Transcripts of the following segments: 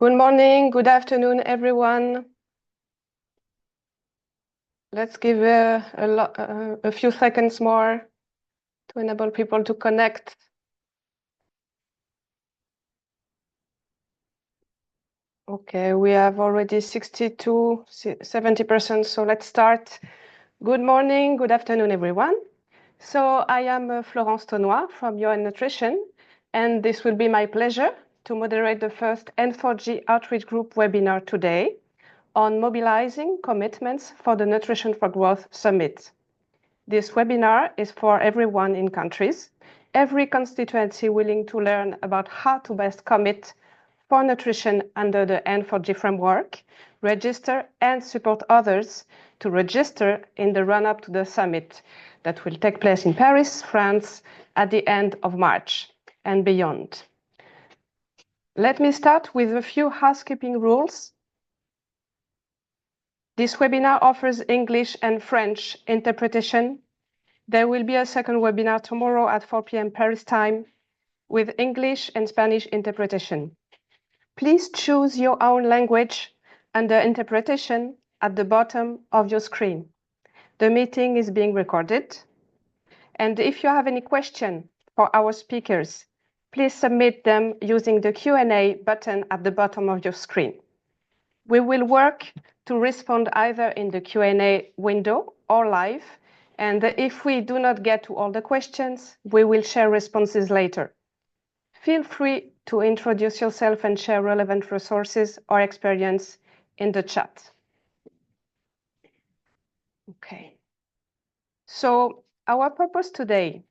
Good morning, good afternoon, everyone. Let's give a few seconds more to enable people to connect. Okay, we have already 62, 70%, so let's start. Good morning, good afternoon, everyone. So I am Florence Tonois from UN Nutrition, and this will be my pleasure to moderate the first N4G Outreach Group webinar today on mobilizing commitments for the Nutrition for Growth Summit. This webinar is for everyone in countries, every constituency willing to learn about how to best commit for nutrition under the N4G framework, register and support others to register in the run-up to the summit that will take place in Paris, France, at the end of March and beyond. Let me start with a few housekeeping rules. This webinar offers English and French interpretation. There will be a second webinar tomorrow at 4 p.m. Paris time with English and Spanish interpretation. Please choose your own language under interpretation at the bottom of your screen. The meeting is being recorded. And if you have any question for our speakers, please submit them using the Q&A button at the bottom of your screen. We will work to respond either in the Q&A window or live. And if we do not get to all the questions, we will share responses later. Feel free to introduce yourself and share relevant resources or experience in the chat. Okay. So our purpose today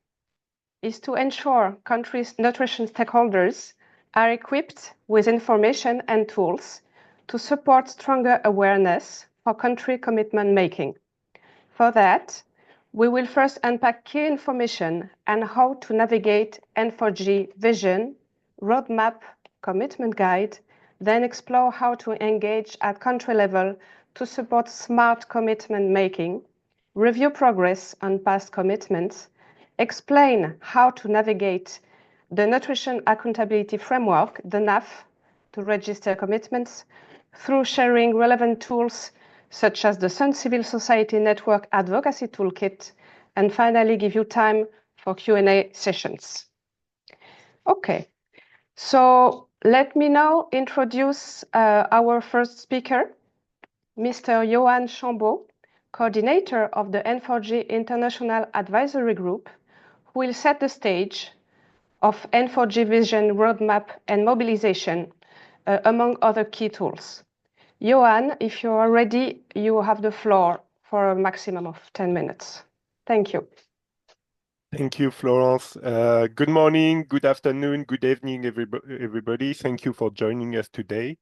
is to ensure countries' nutrition stakeholders are equipped with information and tools to support stronger awareness for country commitment making. For that, we will first unpack key information and how to navigate N4G vision, roadmap, commitment guide, then explore how to engage at country level to support smart commitment making, review progress on past commitments, explain how to navigate the Nutrition Accountability Framework, the NAF, to register commitments through sharing relevant tools such as the Sun Civil Society Network Advocacy Toolkit, and finally give you time for Q&A sessions. Okay, so let me now introduce our first speaker, Mr. Johan Chambaud, coordinator of the N4G International Advisory Group, who will set the stage of N4G vision, roadmap, and mobilization, among other key tools. Johan, if you are ready, you have the floor for a maximum of 10 minutes. Thank you. Thank you, Florence. Good morning, good afternoon, good evening, everybody. Thank you for joining us today.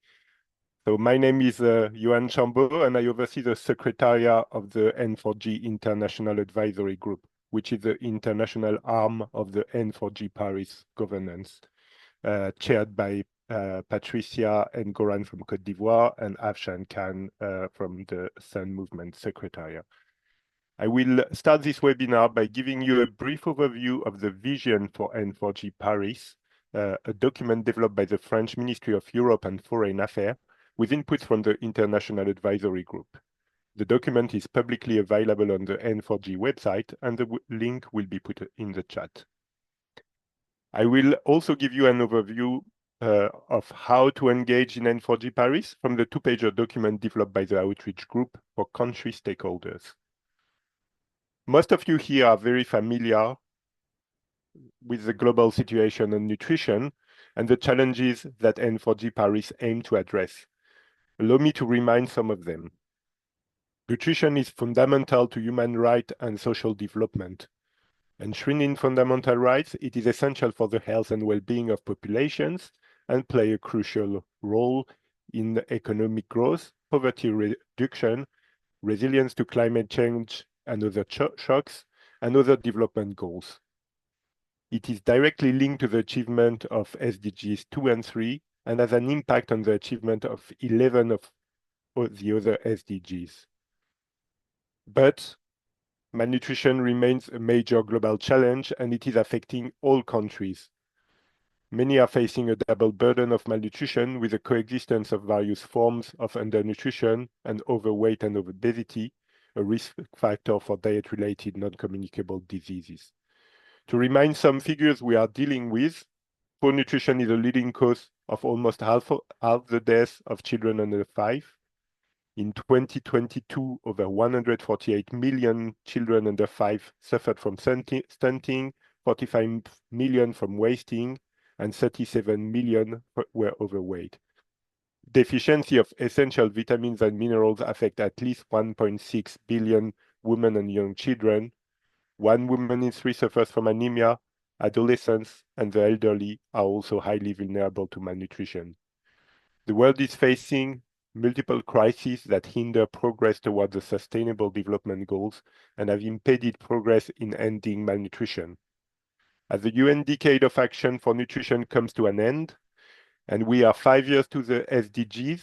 So my name is Johan Chambaud, and I oversee the Secretariat of the N4G International Advisory Group, which is the international arm of the N4G Paris governance, chaired by Patricia and Goran from Côte d'Ivoire and Afshan Khan from the Sun Movement Secretariat. I will start this webinar by giving you a brief overview of the vision for N4G Paris, a document developed by the French Ministry of Europe and Foreign Affairs with input from the International Advisory Group. The document is publicly available on the N4G website, and the link will be put in the chat. I will also give you an overview of how to engage in N4G Paris from the two-pager document developed by the Outreach Group for country stakeholders. Most of you here are very familiar with the global situation on nutrition and the challenges that N4G Paris aim to address. Allow me to remind some of them. Nutrition is fundamental to human rights and social development. Enshrining fundamental rights, it is essential for the health and well-being of populations and play a crucial role in economic growth, poverty reduction, resilience to climate change and other shocks, and other development goals. It is directly linked to the achievement of SDGs 2 and 3 and has an impact on the achievement of 11 of the other SDGs. But malnutrition remains a major global challenge, and it is affecting all countries. Many are facing a double burden of malnutrition with the coexistence of various forms of undernutrition and overweight and obesity, a risk factor for diet-related non-communicable diseases. To remind some figures we are dealing with, poor nutrition is a leading cause of almost half the deaths of children under 5. In 2022, over 148 million children under 5 suffered from stunting, 45 million from wasting, and 37 million were overweight. Deficiency of essential vitamins and minerals affect at least 1.6 billion women and young children. 1 woman in 3 suffers from anemia. Adolescents and the elderly are also highly vulnerable to malnutrition. The world is facing multiple crises that hinder progress towards the Sustainable Development Goals and have impeded progress in ending malnutrition. As the UN Decade of Action for Nutrition comes to an end, and we are 5 years to the SDGs,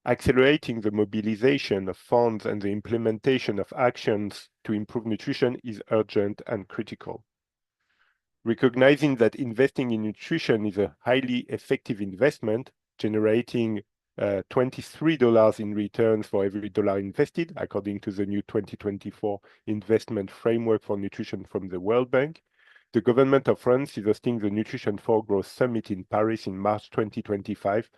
accelerating the mobilization of funds and the implementation of actions to improve nutrition is urgent and critical. Recognizing that investing in nutrition is a highly effective investment, generating $23 in returns for every dollar invested, according to the new 2024 investment framework for nutrition from the World Bank. The government of France is hosting the Nutrition for Growth Summit in Paris in March 2025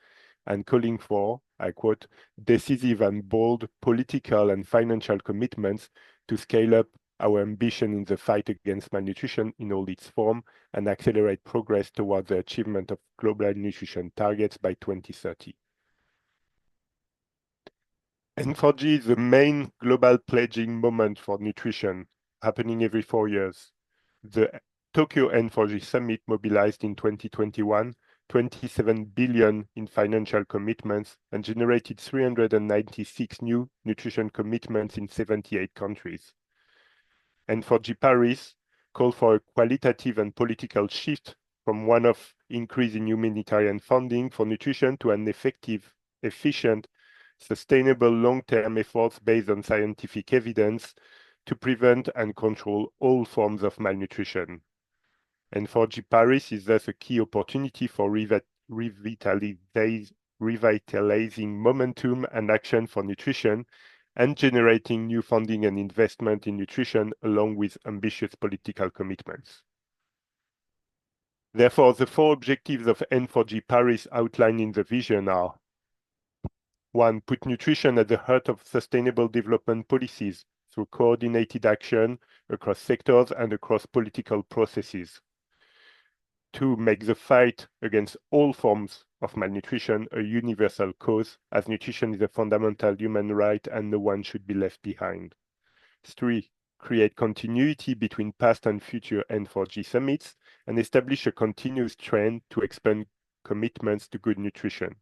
and calling for, I quote, decisive and bold political and financial commitments to scale up our ambition in the fight against malnutrition in all its form and accelerate progress towards the achievement of global nutrition targets by 2030. N4G is the main global pledging moment for nutrition, happening every 4 years. The Tokyo N4G Summit mobilized in 2021 27 billion in financial commitments and generated 396 new nutrition commitments in 78 countries. N4G Paris called for a qualitative and political shift from one of increase in humanitarian funding for nutrition to an effective, efficient, sustainable long-term efforts based on scientific evidence to prevent and control all forms of malnutrition. N4G Paris is thus a key opportunity for revitalizing momentum and action for nutrition and generating new funding and investment in nutrition along with ambitious political commitments. Therefore, the 4 objectives of N4G Paris outlined in the vision are: 1. Put nutrition at the heart of sustainable development policies through coordinated action across sectors and across political processes. 2. Make the fight against all forms of malnutrition a universal cause, as nutrition is a fundamental human right and no one should be left behind. 3. Create continuity between past and future N4G summits and establish a continuous trend to expand commitments to good nutrition.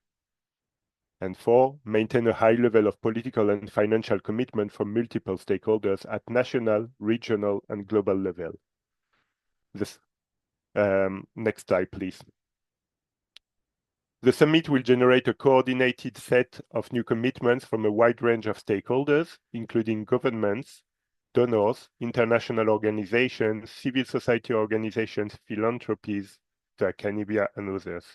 And 4. Maintain a high level of political and financial commitment from multiple stakeholders at national, regional, and global level. Next slide, please. The summit will generate a coordinated set of new commitments from a wide range of stakeholders, including governments, donors, international organizations, civil society organizations, philanthropies, the academia, and others.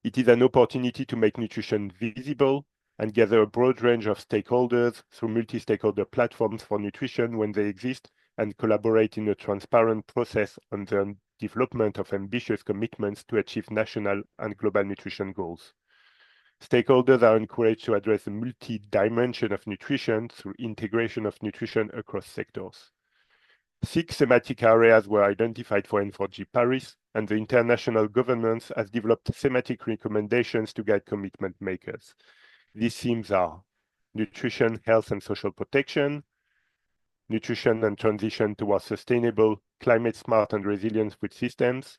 It is an opportunity to make nutrition visible and gather a broad range of stakeholders through multi-stakeholder platforms for nutrition when they exist and collaborate in a transparent process on the development of ambitious commitments to achieve national and global nutrition goals. Stakeholders are encouraged to address the multi-dimension of nutrition through integration of nutrition across sectors. 6 thematic areas were identified for N4G Paris, and the international governance has developed thematic recommendations to guide commitment makers. These themes are nutrition, health, and social protection, nutrition and transition towards sustainable, climate-smart and resilient food systems,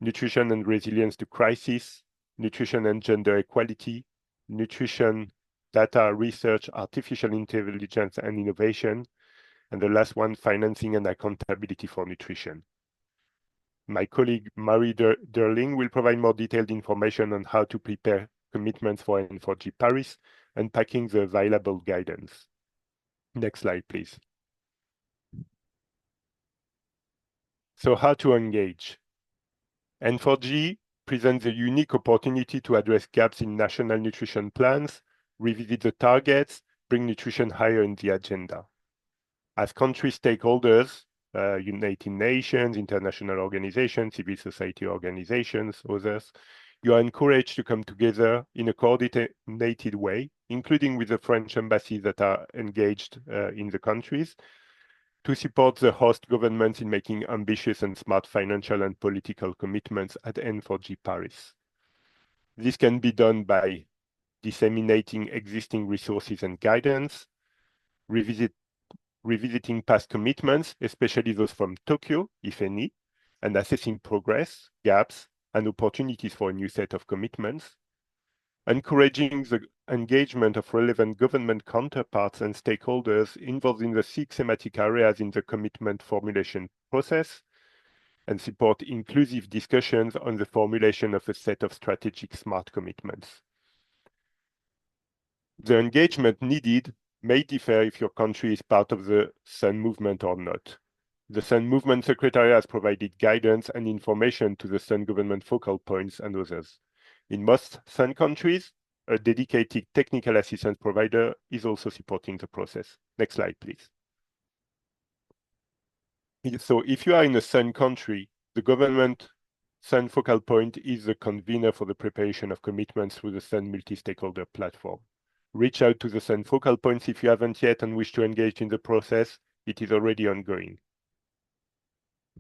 nutrition and resilience to crisis, nutrition and gender equality, nutrition, data, research, artificial intelligence, and innovation, and the last one, financing and accountability for nutrition. My colleague Marie Derling will provide more detailed information on how to prepare commitments for N4G Paris, unpacking the available guidance. Next slide, please. So how to engage? N4G presents a unique opportunity to address gaps in national nutrition plans, revisit the targets, bring nutrition higher in the agenda. As country stakeholders, United Nations, international organizations, civil society organizations, others, you are encouraged to come together in a coordinated way, including with the French embassies that are engaged in the countries, to support the host governments in making ambitious and smart financial and political commitments at N4G Paris. This can be done by disseminating existing resources and guidance, revisiting past commitments, especially those from Tokyo, if any, and assessing progress, gaps, and opportunities for a new set of commitments, encouraging the engagement of relevant government counterparts and stakeholders involved in the 6 thematic areas in the commitment formulation process, and support inclusive discussions on the formulation of a set of strategic smart commitments. The engagement needed may differ if your country is part of the Sun movement or not. The Sun movement secretariat has provided guidance and information to the Sun government focal points and others. In most Sun countries, a dedicated technical assistance provider is also supporting the process. Next slide, please. So if you are in a Sun country, the government Sun focal point is the convener for the preparation of commitments through the Sun multi-stakeholder platform. Reach out to the Sun focal points if you haven't yet and wish to engage in the process. It is already ongoing.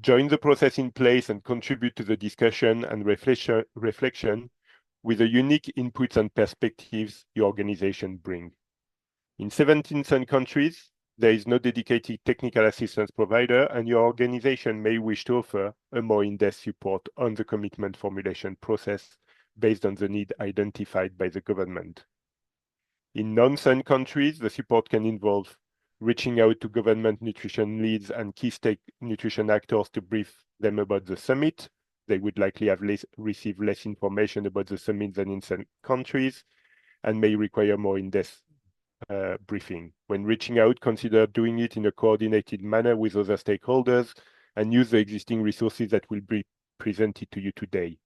Join the process in place and contribute to the discussion and reflection with the unique inputs and perspectives your organization brings. In 17 Sun countries, there is no dedicated technical assistance provider, and your organization may wish to offer a more in-depth support on the commitment formulation process based on the need identified by the government. In non-Sun countries, the support can involve reaching out to government nutrition leads and key nutrition actors to brief them about the summit. They would likely have received less information about the summit than in Sun countries and may require more in-depth briefing. When reaching out, consider doing it in a coordinated manner with other stakeholders and use the existing resources that will be presented to you today.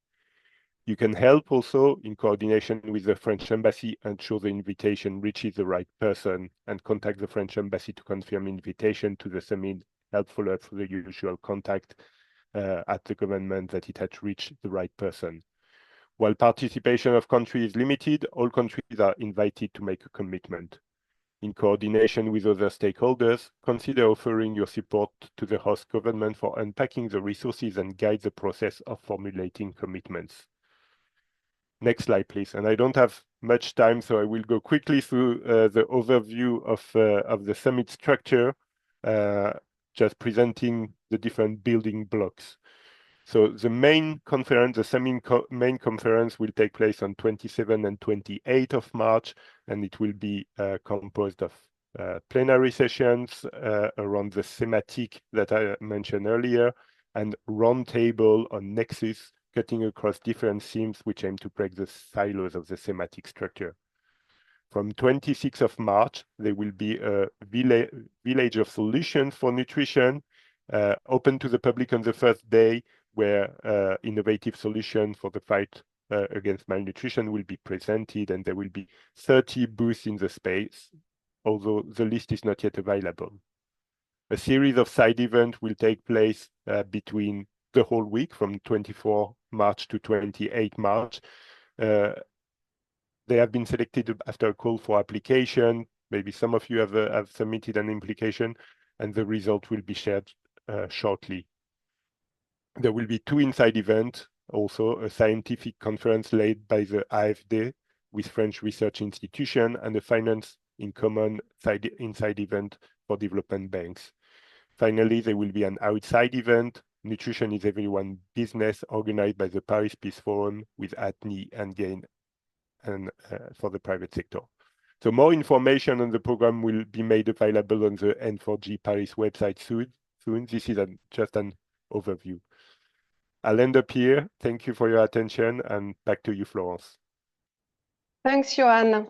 You can help also in coordination with the French embassy, ensure the invitation reaches the right person, and contact the French embassy to confirm invitation to the summit, help follow up through the usual contact at the government that it had reached the right person. While participation of countries is limited, all countries are invited to make a commitment. In coordination with other stakeholders, consider offering your support to the host government for unpacking the resources and guide the process of formulating commitments. Next slide, please. And I don't have much time, so I will go quickly through the overview of the summit structure, just presenting the different building blocks. So the main conference, the summit main conference will take place on 27 and 28 of March, and it will be composed of plenary sessions around the thematic that I mentioned earlier, and roundtable on Nexus, cutting across different themes which aim to break the silos of the thematic structure. From 26th of March, there will be a village of solutions for nutrition, open to the public on the first day, where innovative solutions for the fight against malnutrition will be presented, and there will be 30 booths in the space, although the list is not yet available. A series of side events will take place between the whole week from 24 March to 28 March. They have been selected after a call for application. Maybe some of you have submitted an application, and the result will be shared shortly. There will be 2 inside events, also a scientific conference led by the AFD with French research institution, and a finance in common inside event for development banks. Finally, there will be an outside event, Nutrition is Everyone business, organized by the Paris Peace Forum with ATNI and GAIN and for the private sector. So more information on the program will be made available on the N4G Paris website soon. This is just an overview. I'll end up here. Thank you for your attention, and back to you, Florence. Thanks, Johan.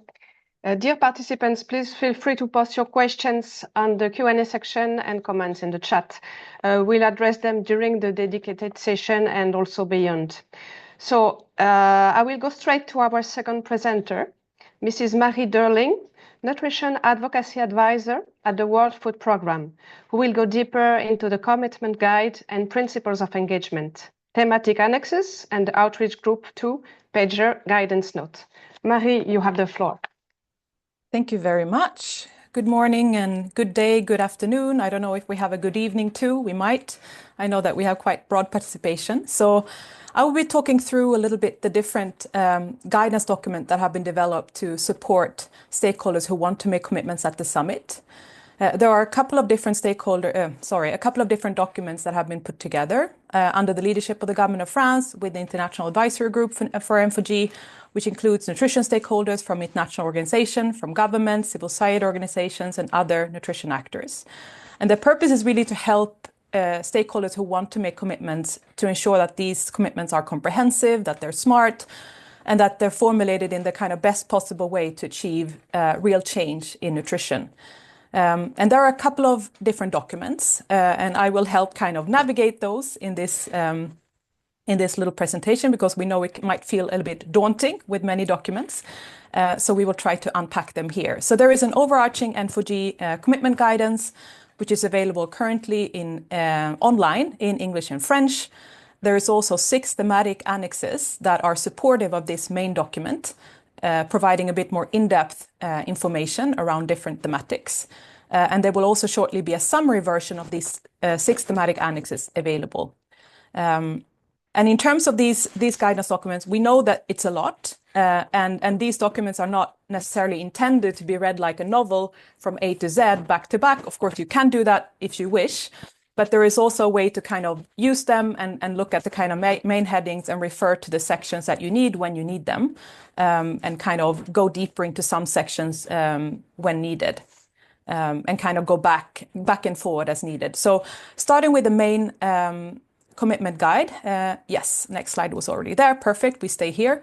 Dear participants, please feel free to post your questions on the Q&A section and comments in the chat. We'll address them during the dedicated session and also beyond. So I will go straight to our second presenter, Mrs. Marie Derling, Nutrition Advocacy Advisor at the World Food Programme, who will go deeper into the commitment guide and principles of engagement, thematic annexes, and the outreach group 2 pager guidance note. Marie, you have the floor. Thank you very much. Good morning and good day, good afternoon. I don't know if we have a good evening too. We might. I know that we have quite broad participation. So I will be talking through a little bit the different guidance documents that have been developed to support stakeholders who want to make commitments at the summit. There are a couple of different documents that have been put together under the leadership of the government of France with the International Advisory Group for N4G, which includes nutrition stakeholders from international organizations, from governments, civil society organizations, and other nutrition actors. And the purpose is really to help stakeholders who want to make commitments to ensure that these commitments are comprehensive, that they're smart, and that they're formulated in the kind of best possible way to achieve real change in nutrition. And there are a couple of different documents, and I will help kind of navigate those in this little presentation, because we know it might feel a little bit daunting with many documents. So we will try to unpack them here. So there is an overarching N4G commitment guidance, which is available currently online in English and French. There is also 6 thematic annexes that are supportive of this main document, providing a bit more in-depth information around different thematics. And there will also shortly be a summary version of these 6 thematic annexes available. And in terms of these guidance documents, we know that it's a lot, and these documents are not necessarily intended to be read like a novel from A to Z, back to back. Of course, you can do that if you wish, but there is also a way to kind of use them and look at the kind of main headings and refer to the sections that you need when you need them, and kind of go deeper into some sections when needed, and kind of go back and forward as needed. So starting with the main commitment guide. Yes, next slide was already there. Perfect. We stay here.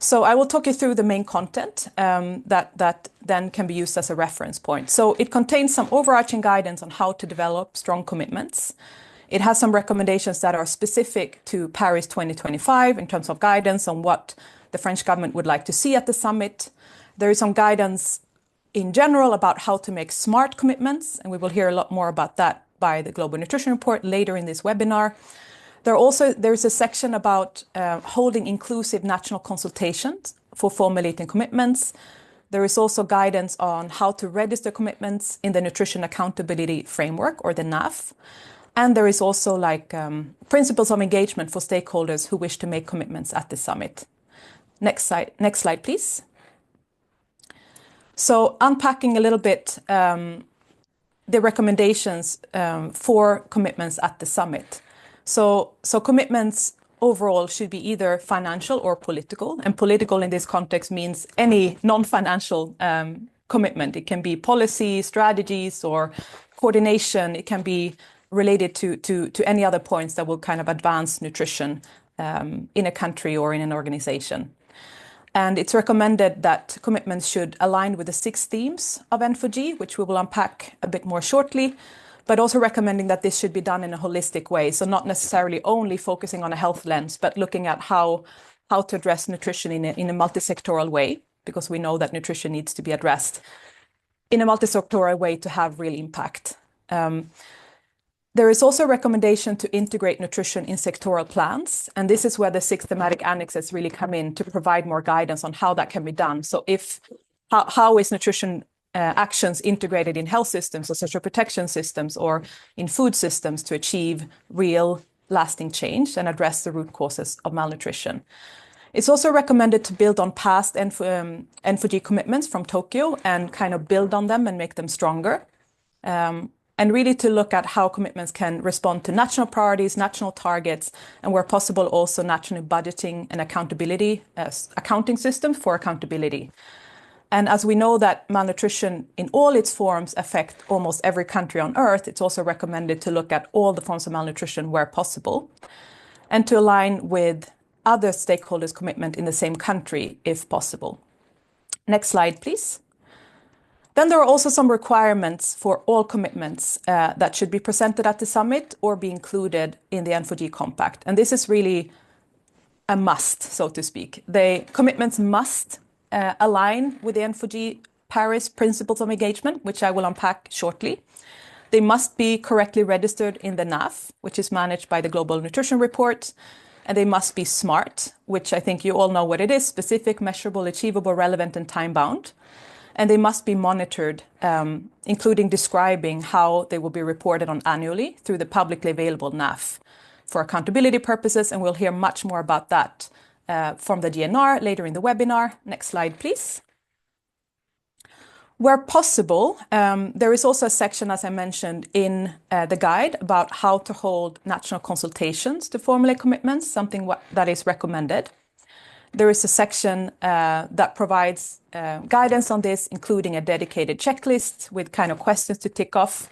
So I will talk you through the main content that then can be used as a reference point. So it contains some overarching guidance on how to develop strong commitments. It has some recommendations that are specific to Paris 2025 in terms of guidance on what the French government would like to see at the summit. There is some guidance in general about how to make smart commitments, and we will hear a lot more about that by the Global Nutrition Report later in this webinar. There's a section about holding inclusive national consultations for formulating commitments. There is also guidance on how to register commitments in the Nutrition Accountability Framework, or the NAF. And there is also principles of engagement for stakeholders who wish to make commitments at the summit. Next slide, please. So unpacking a little bit the recommendations for commitments at the summit. So commitments overall should be either financial or political. And political in this context means any non-financial commitment. It can be policy, strategies, or coordination. It can be related to any other points that will kind of advance nutrition in a country or in an organization. And it's recommended that commitments should align with the 6 themes of N4G, which we will unpack a bit more shortly, but also recommending that this should be done in a holistic way. So not necessarily only focusing on a health lens, but looking at how to address nutrition in a multi-sectoral way, because we know that nutrition needs to be addressed in a multi-sectoral way to have real impact. There is also a recommendation to integrate nutrition in sectoral plans. And this is where the 6 thematic annexes really come in to provide more guidance on how that can be done. So how is nutrition actions integrated in health systems or social protection systems or in food systems to achieve real lasting change and address the root causes of malnutrition. It's also recommended to build on past N4G commitments from Tokyo and kind of build on them and make them stronger. And really to look at how commitments can respond to national priorities, national targets, and where possible also national budgeting and accountability, accounting systems for accountability. And as we know that malnutrition in all its forms affect almost every country on earth, it's also recommended to look at all the forms of malnutrition where possible and to align with other stakeholders' commitment in the same country if possible. Next slide, please. Then there are also some requirements for all commitments that should be presented at the summit or be included in the N4G compact. And this is really a must, so to speak. The commitments must align with the N4G Paris Principles of Engagement, which I will unpack shortly. They must be correctly registered in the NAF, which is managed by the Global Nutrition Report. And they must be SMART, which I think you all know what it is: specific, measurable, achievable, relevant, and time-bound. And they must be monitored, including describing how they will be reported on annually through the publicly available NAF for accountability purposes. And we'll hear much more about that from the GNR later in the webinar. Next slide, please. Where possible, there is also a section, as I mentioned, in the guide about how to hold national consultations to formulate commitments, something that is recommended. There is a section that provides guidance on this, including a dedicated checklist with kind of questions to tick off.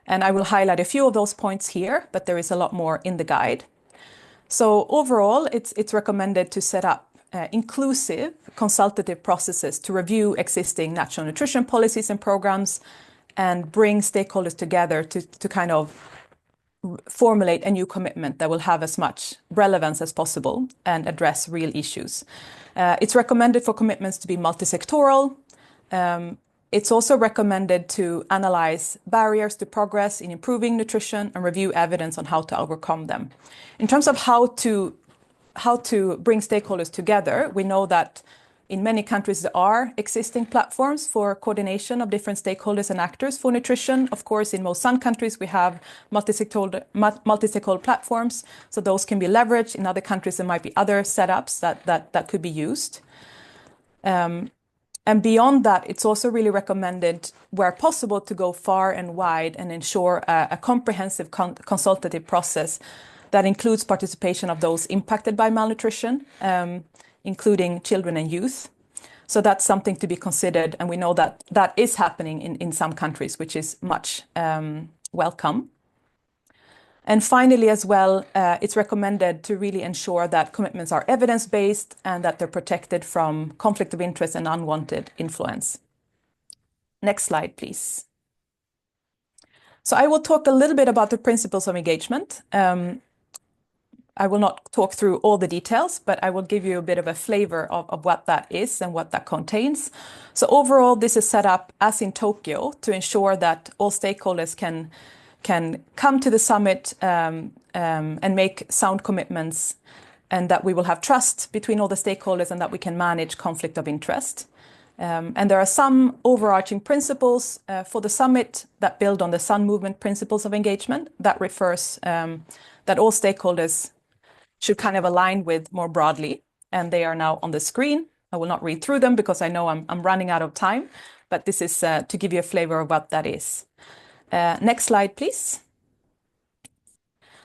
And I will highlight a few of those points here, but there is a lot more in the guide. So overall, it's recommended to set up inclusive consultative processes to review existing national nutrition policies and programs and bring stakeholders together to kind of formulate a new commitment that will have as much relevance as possible and address real issues. It's recommended for commitments to be multi-sectoral. It's also recommended to analyze barriers to progress in improving nutrition and review evidence on how to overcome them. In terms of how to bring stakeholders together, we know that in many countries, there are existing platforms for coordination of different stakeholders and actors for nutrition. Of course, in most sun countries, we have multi-stakeholder platforms, so those can be leveraged. In other countries, there might be other setups that could be used. And beyond that, it's also really recommended, where possible, to go far and wide and ensure a comprehensive consultative process that includes participation of those impacted by malnutrition, including children and youth. So that's something to be considered. And we know that that is happening in some countries, which is much welcome. And finally, as well, it's recommended to really ensure that commitments are evidence-based and that they're protected from conflict of interest and unwanted influence. Next slide, please. So I will talk a little bit about the principles of engagement. I will not talk through all the details, but I will give you a bit of a flavor of what that is and what that contains. So overall, this is set up as in Tokyo to ensure that all stakeholders can come to the summit and make sound commitments, and that we will have trust between all the stakeholders and that we can manage conflict of interest. And there are some overarching principles for the summit that build on the Sun Movement principles of engagement that refers that all stakeholders should kind of align with more broadly, and they are now on the screen. I will not read through them because I know I'm running out of time, but this is to give you a flavor of what that is. Next slide, please.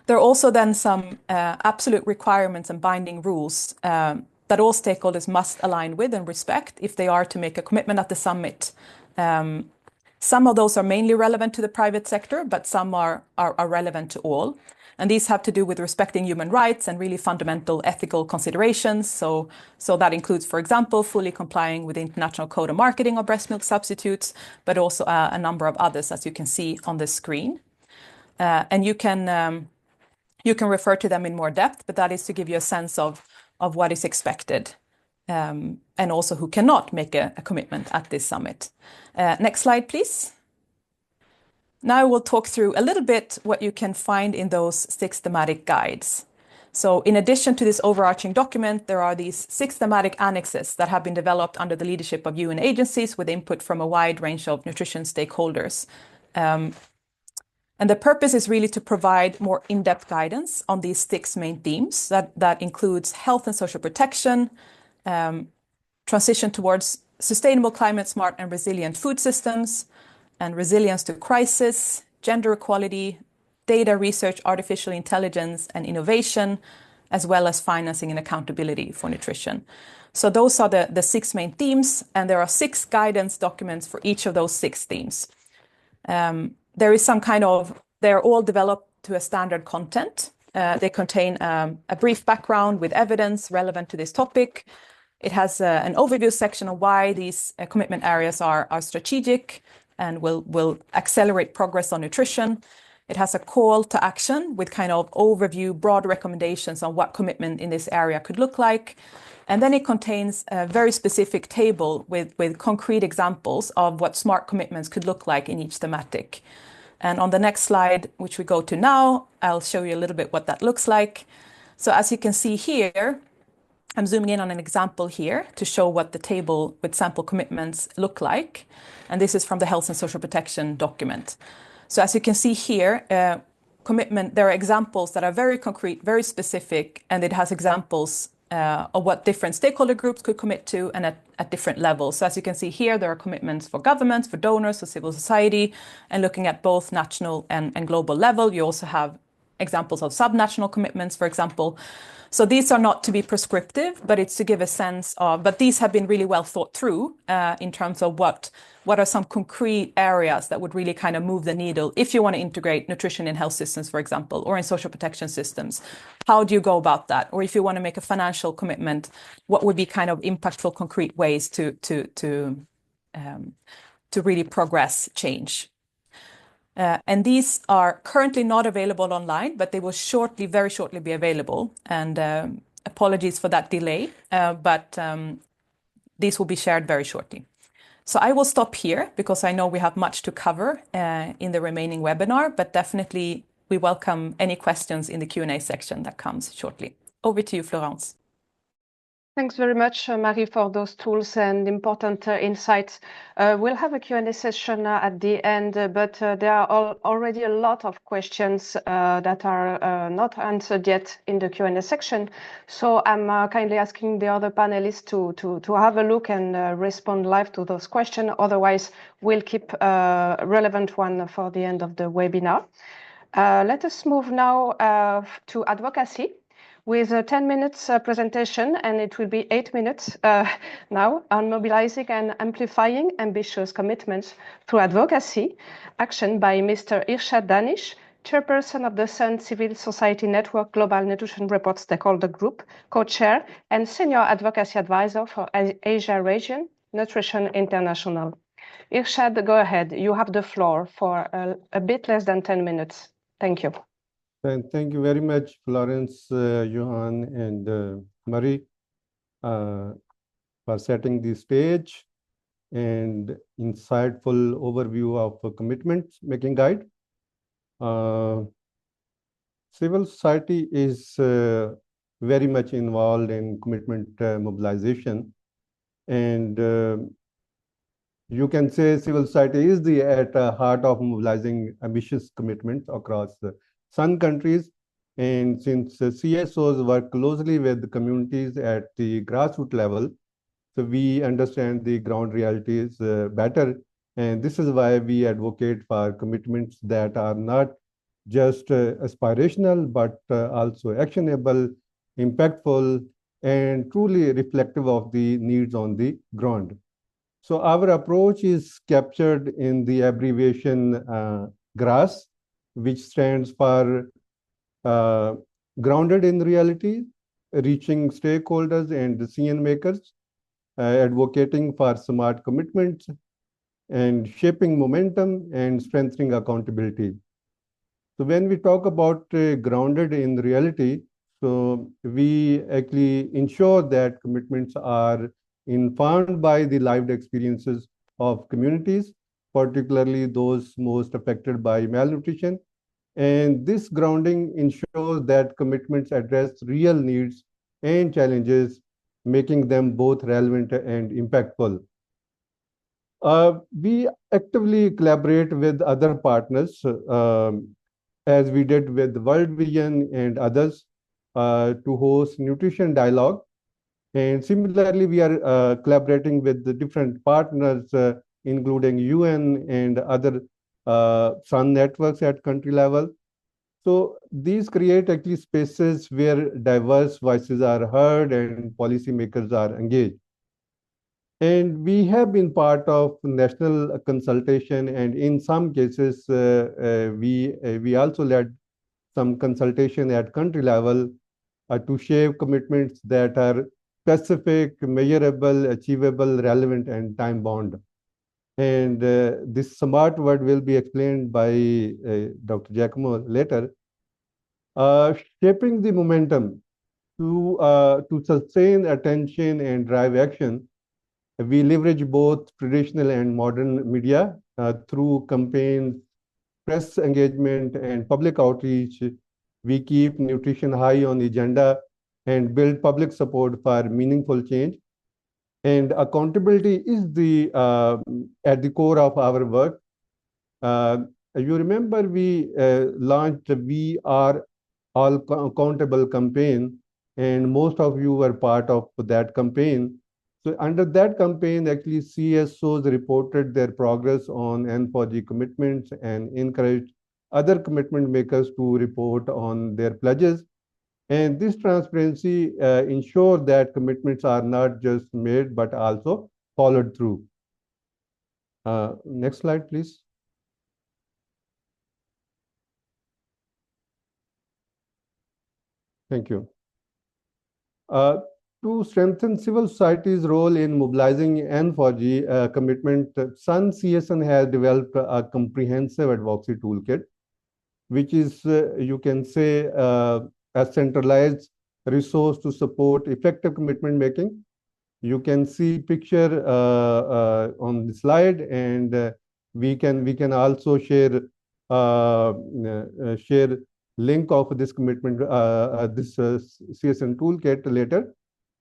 There are also then some absolute requirements and binding rules that all stakeholders must align with and respect if they are to make a commitment at the summit. Some of those are mainly relevant to the private sector, but some are relevant to all. And these have to do with respecting human rights and really fundamental ethical considerations. So that includes, for example, fully complying with the International Code of Marketing of breast milk substitutes, but also a number of others, as you can see on the screen. And you can refer to them in more depth, but that is to give you a sense of what is expected and also who cannot make a commitment at this summit. Next slide, please. Now we'll talk through a little bit what you can find in those 6 thematic guides. So in addition to this overarching document, there are these 6 thematic annexes that have been developed under the leadership of UN agencies with input from a wide range of nutrition stakeholders. And the purpose is really to provide more in-depth guidance on these 6 main themes that includes health and social protection, transition towards sustainable, climate smart and resilient food systems, and resilience to crisis, gender equality, data research, artificial intelligence and innovation, as well as financing and accountability for nutrition. So those are the 6 main themes, and there are 6 guidance documents for each of those 6 themes. There is they're all developed to a standard content. They contain a brief background with evidence relevant to this topic, It has an overview section of why these commitment areas are strategic and will accelerate progress on nutrition. It has a call to action with kind of overview, broad recommendations on what commitment in this area could look like. And then it contains a very specific table with concrete examples of what smart commitments could look like in each thematic. And on the next slide, which we go to now, I'll show you a little bit what that looks like. So as you can see here, I'm zooming in on an example here to show what the table with sample commitments look like. And this is from the Health and Social Protection document. So as you can see here, there are examples that are very concrete, very specific, and it has examples of what different stakeholder groups could commit to and at different levels. So as you can see here, there are commitments for governments, for donors, for civil society, and looking at both national and global level. You also have examples of subnational commitments, for example. So these are not to be prescriptive, but it's to give a sense of, but these have been really well thought through in terms of what are some concrete areas that would really kind of move the needle if you want to integrate nutrition in health systems, for example, or in social protection systems. How do you go about that? Or if you want to make a financial commitment, what would be kind of impactful, concrete ways to really progress change? And these are currently not available online, but they will very shortly be available. And apologies for that delay, but these will be shared very shortly. So I will stop here because I know we have much to cover in the remaining webinar, but definitely we welcome any questions in the Q&A section that comes shortly. Over to you, Florence. Thanks very much, Marie, for those tools and important insights. We'll have a Q&A session at the end, but there are already a lot of questions that are not answered yet in the Q&A section. So I'm kindly asking the other panelists to have a look and respond live to those questions. Otherwise, we'll keep a relevant one for the end of the webinar. Let us move now to advocacy, with a 10 minutes presentation, and it will be 8 minutes now on mobilizing and amplifying ambitious commitments through advocacy action by Mr. Irshad Danish, chairperson of the Sun Civil Society Network Global Nutrition Report Stakeholder Group, co-chair and senior advocacy advisor for Asia Region, Nutrition International. Irshad, go ahead. You have the floor for a bit less than 10 minutes. Thank you. Thank you very much, Florence, Johan, and Marie, for setting the stage and insightful overview of a commitment making guide. Civil society is very much involved in commitment mobilization, and you can say civil society is at the heart of mobilizing ambitious commitments across the Sun countries. And since CSOs work closely with the communities at the grassroots level, so we understand the ground realities better. And this is why we advocate for commitments that are not just aspirational, but also actionable, impactful, and truly reflective of the needs on the ground. So our approach is captured in the abbreviation GRASS, which stands for grounded in reality, reaching stakeholders and decision makers, advocating for smart commitments, and shaping momentum and strengthening accountability. So when we talk about grounded in reality, so we actually ensure that commitments are informed by the lived experiences of communities, particularly those most affected by malnutrition. And this grounding ensures that commitments address real needs and challenges, making them both relevant and impactful. We actively collaborate with other partners, as we did with World Vision and others, to host nutrition dialogue. And similarly, we are collaborating with the different partners, including UN and other Sun networks at country level. So these create actually spaces where diverse voices are heard and policymakers are engaged. And we have been part of national consultation, and in some cases, we also led some consultation at country level to shape commitments that are specific, measurable, achievable, relevant, and time-bound. And this smart word will be explained by Dr. Giacomo later. Shaping the momentum to sustain attention and drive action, we leverage both traditional and modern media through campaigns, press engagement, and public outreach. We keep nutrition high on the agenda and build public support for meaningful change. And accountability is the at the core of our work. You remember we launched We Are All Accountable campaign, and most of you were part of that campaign. So under that campaign, actually CSOs reported their progress on N4G commitments and encouraged other commitment makers to report on their pledges. And this transparency ensures that commitments are not just made, but also followed through. Next slide, please. Thank you. To strengthen civil society's role in mobilizing N4G commitment, Sun CSN has developed a comprehensive advocacy toolkit, which is, you can say, a centralized resource to support effective commitment making. You can see picture on the slide, and we can also share share link of this commitment, this CSN toolkit later.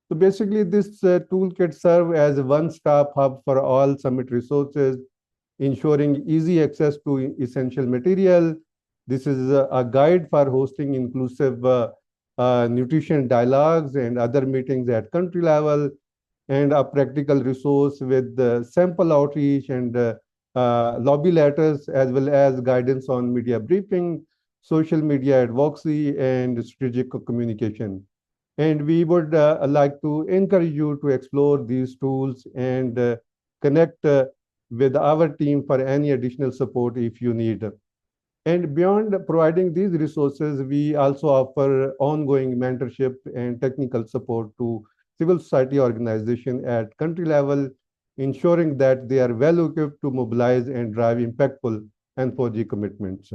So basically, this toolkit serves as a one-stop hub for all summit resources, ensuring easy access to essential material. This is a guide for hosting inclusive nutrition dialogues and other meetings at country level, and a practical resource with sample outreach and lobby letters, as well as guidance on media briefing, social media advocacy, and strategic communication. And we would like to encourage you to explore these tools and connect with our team for any additional support if you need. And beyond providing these resources, we also offer ongoing mentorship and technical support to civil society organizations at country level, ensuring that they are well equipped to mobilize and drive impactful N4G commitments.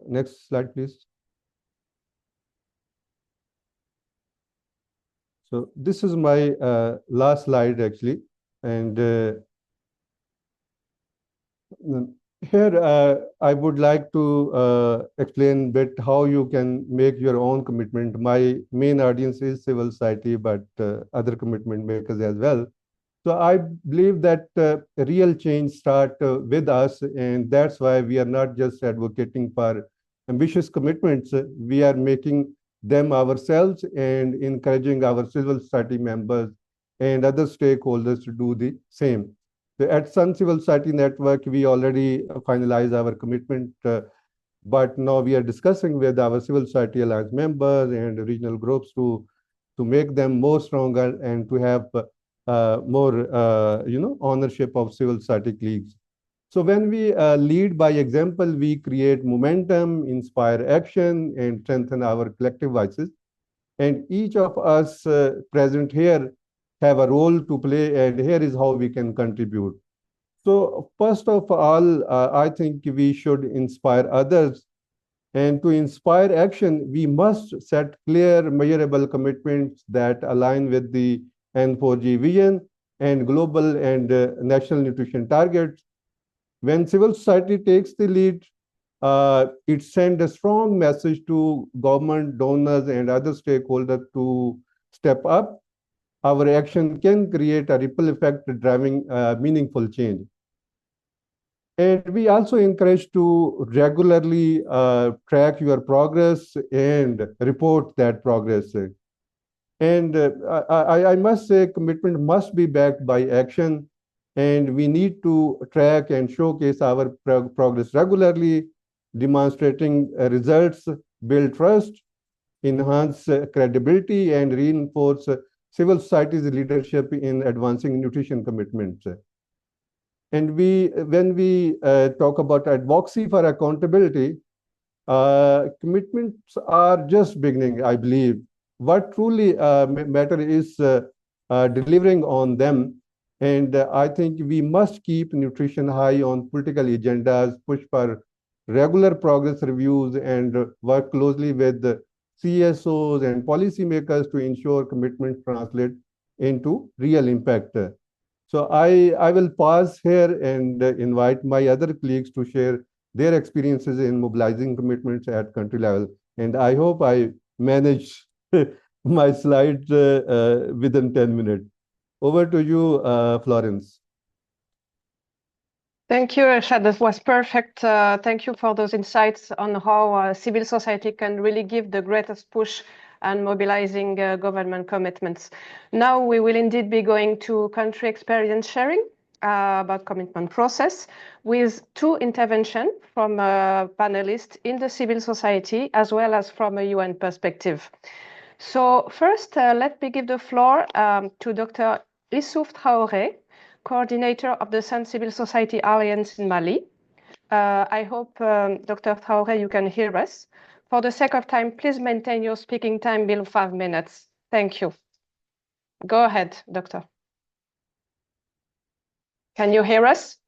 Next slide, please. So this is my last slide, actually. And here, I would like to explain a bit how you can make your own commitment. My main audience is civil society, but other commitment makers as well. So I believe that real change starts with us, and that's why we are not just advocating for ambitious commitments. We are making them ourselves and encouraging our civil society members and other stakeholders to do the same. So at Sun Civil Society Network, we already finalized our commitment, but now we are discussing with our civil society alliance members and regional groups to make them more stronger and to have more ownership of civil society leagues. So when we lead by example, we create momentum, inspire action, and strengthen our collective voices. And each of us present here have a role to play, and here is how we can contribute. So first of all, I think we should inspire others. And to inspire action, we must set clear, measurable commitments that align with the N4G vision and global and national nutrition targets. When civil society takes the lead, it sends a strong message to government, donors, and other stakeholders to step up. Our action can create a ripple effect driving meaningful change. And we also encourage to regularly track your progress and report that progress. And I must say, commitment must be backed by action, and we need to track and showcase our progress regularly, demonstrating results, build trust, enhance credibility, and reinforce civil society's leadership in advancing nutrition commitments. And when we talk about advocacy for accountability, commitments are just beginning, I believe. what truly matter is delivering on them. And I think we must keep nutrition high on political agendas, push for regular progress reviews, and work closely with the CSOs and policymakers to ensure commitments translate into real impact. So I will pause here and invite my other colleagues to share their experiences in mobilizing commitments at country level. And I hope I manage my slides within 10 minutes. Over to you, Florence. Thank you, Rashad. That was perfect. Thank you for those insights on how civil society can really give the greatest push and mobilizing government commitments. Now we will indeed be going to country experience sharing about commitment process with two interventions from panelists in the civil society as well as from a UN perspective. So first, let me give the floor to Dr. Issouf Traoré, coordinator of the Sun Civil Society Alliance in Mali. I hope, Dr. Traoré, you can hear us. For the sake of time, please maintain your speaking time below 5 minutes. Thank you. Go ahead, Doctor. Can you hear us?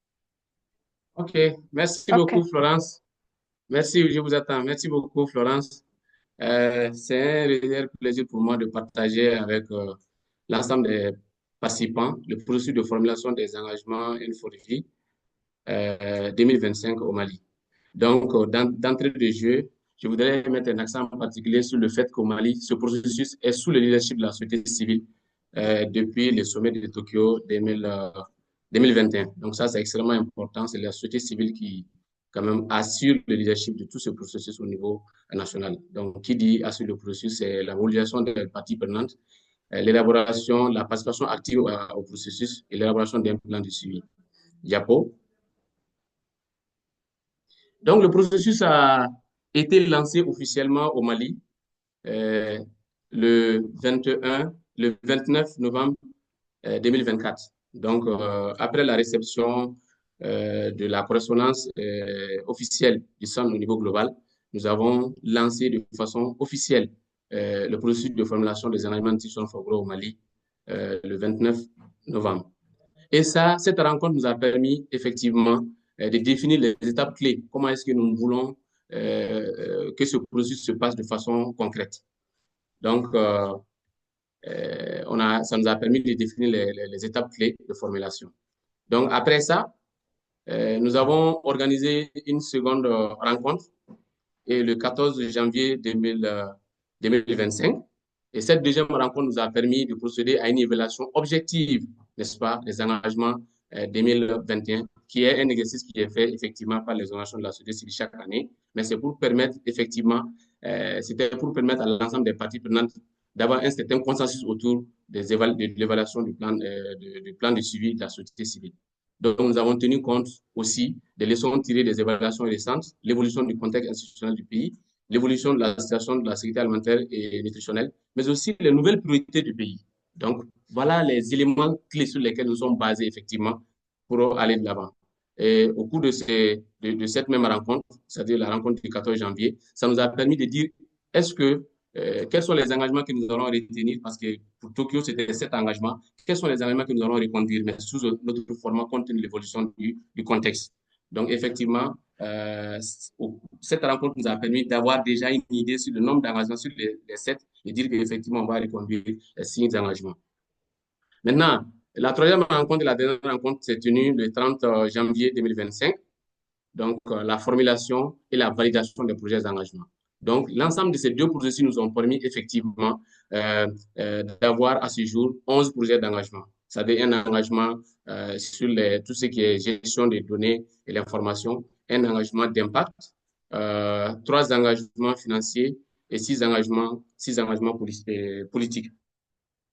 OK, merci beaucoup, Florence. Merci, je vous attends. Merci beaucoup, Florence. C'est un réel plaisir pour moi de partager avec l'ensemble des participants le processus de formulation des engagements N4G 2025 au Mali. Donc, d'entrée de jeu, je voudrais mettre un accent particulier sur le fait qu'au Mali, ce processus est sous le leadership de la société civile depuis le sommet de Tokyo 2021. Donc, ça, c'est extrêmement important. C'est la société civile qui, quand même, assure le leadership de tout ce processus au niveau national. Donc, qui dit assure le processus, c'est la mobilisation des parties prenantes, l'élaboration, la participation active au processus et l'élaboration d'un plan de suivi. Diapo. Donc, le processus a été lancé officiellement au Mali le 29 novembre 2024. Donc, après la réception de la correspondance officielle du centre au niveau global, nous avons lancé de façon officielle le processus de formulation des engagements de Tishon Fogro au Mali le 29 novembre. Et ça, cette rencontre nous a permis effectivement de définir les étapes clés. Comment est-ce que nous voulons que ce processus se passe de façon concrète. Donc, ça nous a permis de définir les étapes clés de formulation. Donc, après ça, nous avons organisé une seconde rencontre et le 14 janvier 2025. Et cette deuxième rencontre nous a permis de procéder à une évaluation objective, n'est-ce pas, des engagements 2021, qui est un exercice qui est fait effectivement par les organisations de la société civile chaque année, mais c'est pour permettre effectivement, c'était pour permettre à l'ensemble des parties prenantes d'avoir un certain consensus autour de l'évaluation du plan de suivi de la société civile. Donc, nous avons tenu compte aussi des leçons tirées des évaluations récentes, l'évolution du contexte institutionnel du pays, l'évolution de la situation de la sécurité alimentaire et nutritionnelle, mais aussi les nouvelles priorités du pays. Donc, voilà les éléments clés sur lesquels nous sommes basés effectivement pour aller de l'avant. Et au cours de cette même rencontre, c'est-à-dire la rencontre du 14 janvier, ça nous a permis de dire quels sont les engagements que nous allons retenir, parce que pour Tokyo, c'était 7 engagements. Quels sont les engagements que nous allons reconduire, mais sous notre format compte tenu de l'évolution du contexte. Donc, effectivement, cette rencontre nous a permis d'avoir déjà une idée sur le nombre d'engagements sur les 7 et dire qu'effectivement, on va reconduire 6 engagements. Maintenant, la troisième rencontre et la dernière rencontre s'est tenue le 30 janvier 2025. Donc, la formulation et la validation des projets d'engagement. Donc, l'ensemble de ces deux processus nous ont permis effectivement d'avoir à ce jour 11 projets d'engagement. C'est-à-dire un engagement sur tout ce qui est gestion des données et l'information, un engagement d'impact, 3 engagements financiers et 6 engagements politiques.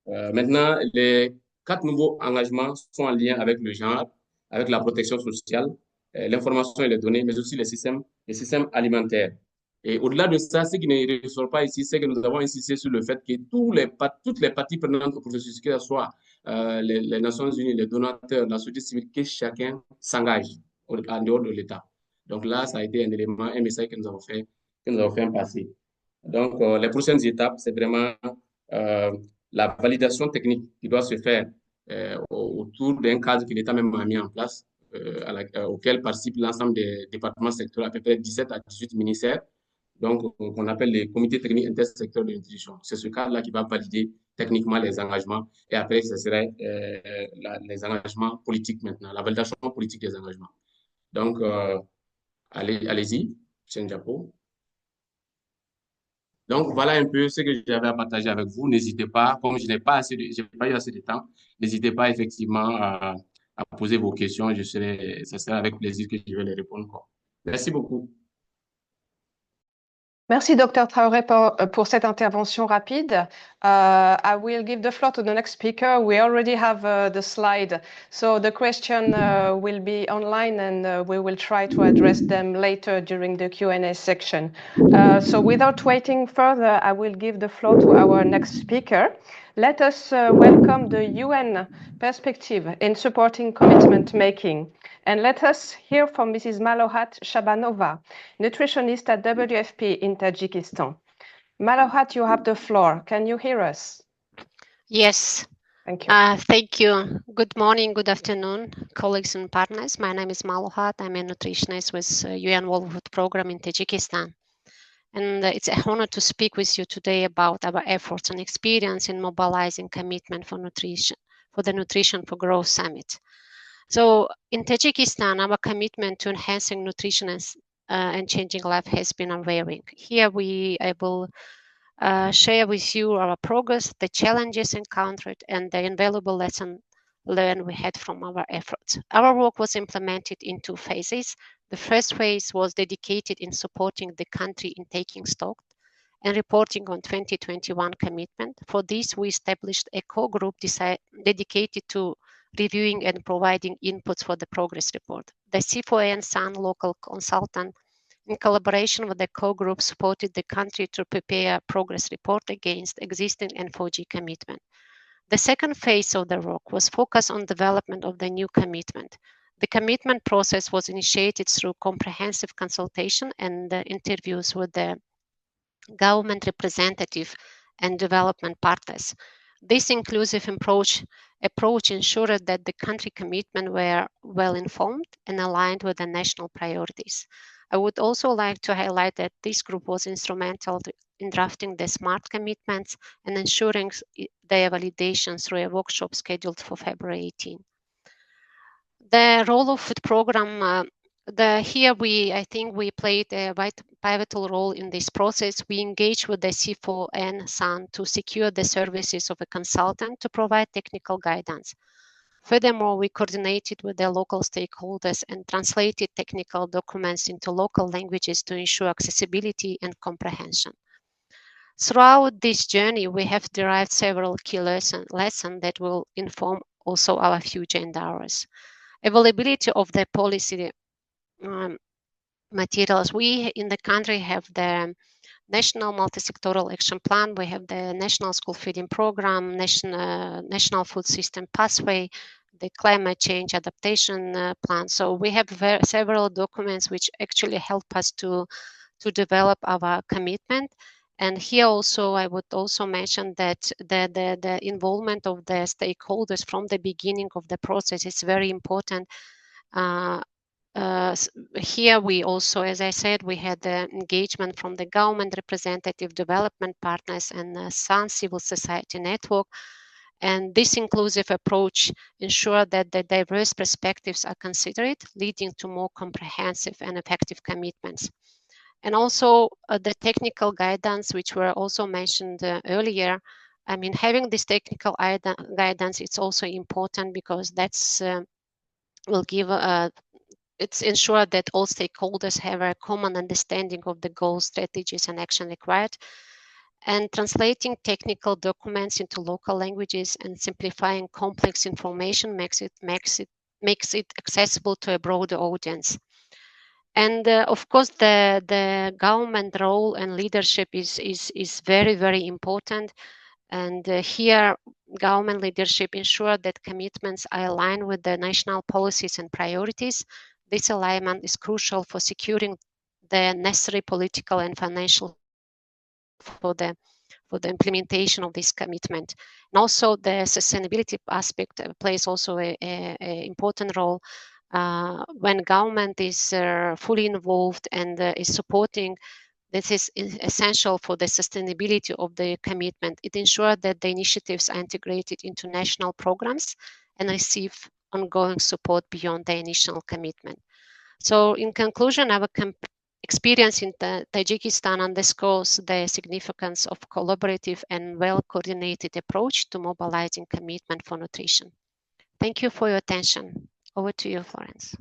Maintenant, les 4 nouveaux engagements sont en lien avec le genre, avec la protection sociale, l'information et les données, mais aussi les systèmes alimentaires. Et au-delà de ça, ce qui ne ressort pas ici, c'est que nous avons insisté sur le fait que toutes les parties prenantes au processus, que ce soit les Nations Unies, les donateurs, la société civile, que chacun s'engage en dehors de l'État. Donc là, ça a été un élément, un message que nous avons fait passer. Donc, les prochaines étapes, c'est vraiment la validation technique qui doit se faire autour d'un cadre que l'État même a mis en place, auquel participent l'ensemble des départements sectoriels, à peu près 17 à 18 ministères, donc qu'on appelle les comités techniques intersecteurs de nutrition. C'est ce cadre-là qui va valider techniquement les engagements, et après, ce serait les engagements politiques maintenant, la validation politique des engagements. Donc, allez-y, Senjapo. Donc, voilà un peu ce que j'avais à partager avec vous. N'hésitez pas, comme je n'ai pas eu assez de temps, n'hésitez pas effectivement à poser vos questions. Ça sera avec plaisir que je vais les répondre, quoi. Merci beaucoup. Merci, Dr. Traoré, pour cette intervention rapide. I will give the floor to the next speaker. We already have the slide, so the question will be online, and we will try to address them later during the Q&A section. So without waiting further, I will give the floor to our next speaker. Let us welcome the UN perspective in supporting commitment making. And let us hear from Mrs. Malohat Shabanova, nutritionist at WFP in Tajikistan. Malohat, you have the floor. Can you hear us? Yes. Thank you. Thank you. Good morning, good afternoon, colleagues and partners. My name is Malohat. I'm a nutritionist with UN World Food Program in Tajikistan. And it's an honor to speak with you today about our efforts and experience in mobilizing commitment for nutrition, for the Nutrition for Growth Summit. So in Tajikistan, our commitment to enhancing nutrition and changing life has been unwavering. Here I will share with you our progress, the challenges encountered, and the invaluable lesson learned we had from our efforts. Our work was implemented in 2 phases. The first phase was dedicated in supporting the country in taking stock and reporting on 2021 commitment. For this, we established a core group dedicated to reviewing and providing inputs for the progress report. The C4N SAN local consultant, in collaboration with the core group, supported the country to prepare a progress report against existing N4G commitment. The second phase of the work was focused on development of the new commitment. The commitment process was initiated through comprehensive consultation and interviews with the government representative and development partners. This inclusive approach ensured that the country commitment were well informed and aligned with the national priorities. I would also like to highlight that this group was instrumental in drafting the SMART commitments and ensuring their validation through a workshop scheduled for February 18. The role of food program, I think we played a pivotal role in this process. We engaged with the C4N SAN to secure the services of a consultant to provide technical guidance. Furthermore, we coordinated with the local stakeholders and translated technical documents into local languages to ensure accessibility and comprehension. Throughout this journey, we have derived several key lessons that will inform also our future endeavors. Availability of the policy materials. We in the country have the National Multi-Sectoral Action Plan, we have the National School Feeding Program, National Food System Pathway, the Climate Change Adaptation Plan. So we have several documents which actually help us to develop our commitment. And here also, I would also mention that the involvement of the stakeholders from the beginning of the process is very important. Here we also, as I said, we had the engagement from the government representative, development partners, and SAN civil society network. And this inclusive approach ensures that the diverse perspectives are considered, leading to more comprehensive and effective commitments. And also the technical guidance, which were also mentioned earlier. I mean, having this technical guidance, it's also important because that's will give it's ensure that all stakeholders have a common understanding of the goals, strategies, and action required. And translating technical documents into local languages and simplifying complex information makes it accessible to a broader audience. And of course, the government role and leadership is very, very important. And here, government leadership ensure that commitments are aligned with the national policies and priorities. This alignment is crucial for securing the necessary political and financial for the for the implementation of this commitment. And also the sustainability aspect plays also a important role when government is fully involved and is supporting. This is essential for the sustainability of the commitment. It ensures that the initiatives are integrated into national programs and receive ongoing support beyond the initial commitment. So in conclusion, our experience in Tajikistan underscores the significance of collaborative and well-coordinated approach to mobilizing commitment for nutrition. Thank you for your attention. Over to you, Florence.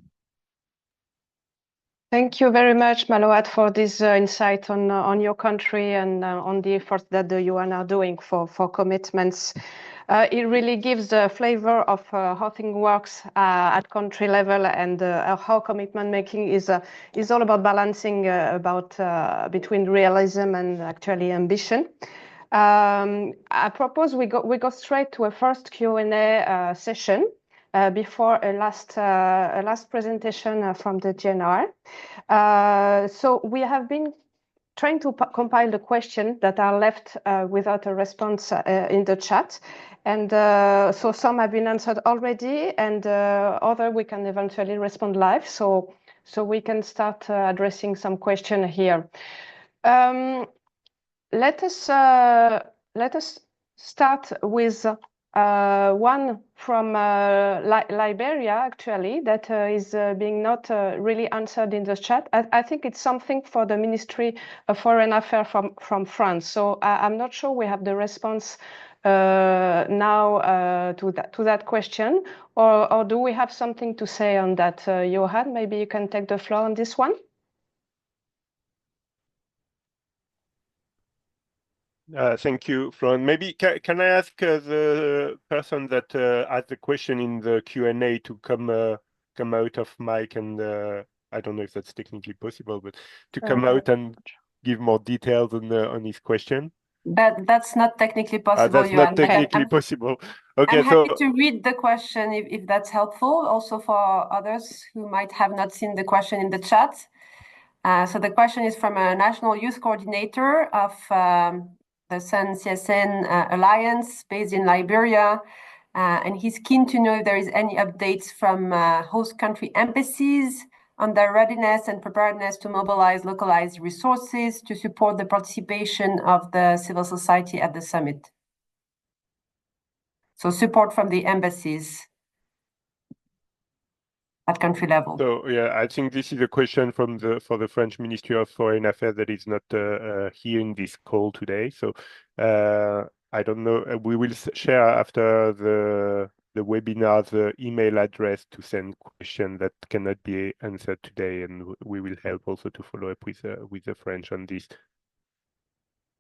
Thank you very much, Malouhat, for this insight on your country and on the efforts that the UN are doing for commitments. It really gives the flavor of how things works at country level, and how commitment making is all about balancing between realism and actually ambition. I propose we go straight to a first Q&A session before a last presentation from the GNR. So we have been trying to compile the questions that are left without a response in the chat. And so some have been answered already, and other we can eventually respond live. So we can start addressing some question here. Let us start with one from Liberia, actually, that is being not really answered in the chat. I think it's something for the Ministry of Foreign Affairs from France. So I'm not sure we have the response now to that question, or do we have something to say on that? Johan, maybe you can take the floor on this one. Thank you, Florence. Maybe can I ask the person that asked the question in the Q&A to come out of mic, and I don't know if that's technically possible, but to come out and give more details on his question? That's not technically possible. That's not technically possible. Okay, I'm happy to read the question if that's helpful, also for others who might have not seen the question in the chat. So the question is from a National Youth Coordinator of the Sun CSN Alliance based in Liberia. And he's keen to know if there is any updates from host country embassies on their readiness and preparedness to mobilize localized resources to support the participation of the civil society at the summit. So support from the embassies at country level. So yeah, I think this is a question for the French Ministry of Foreign Affairs that is not here in this call today. So I don't know. We will share after the webinar the email address to send questions that cannot be answered today, and we will help also to follow up with the French on this.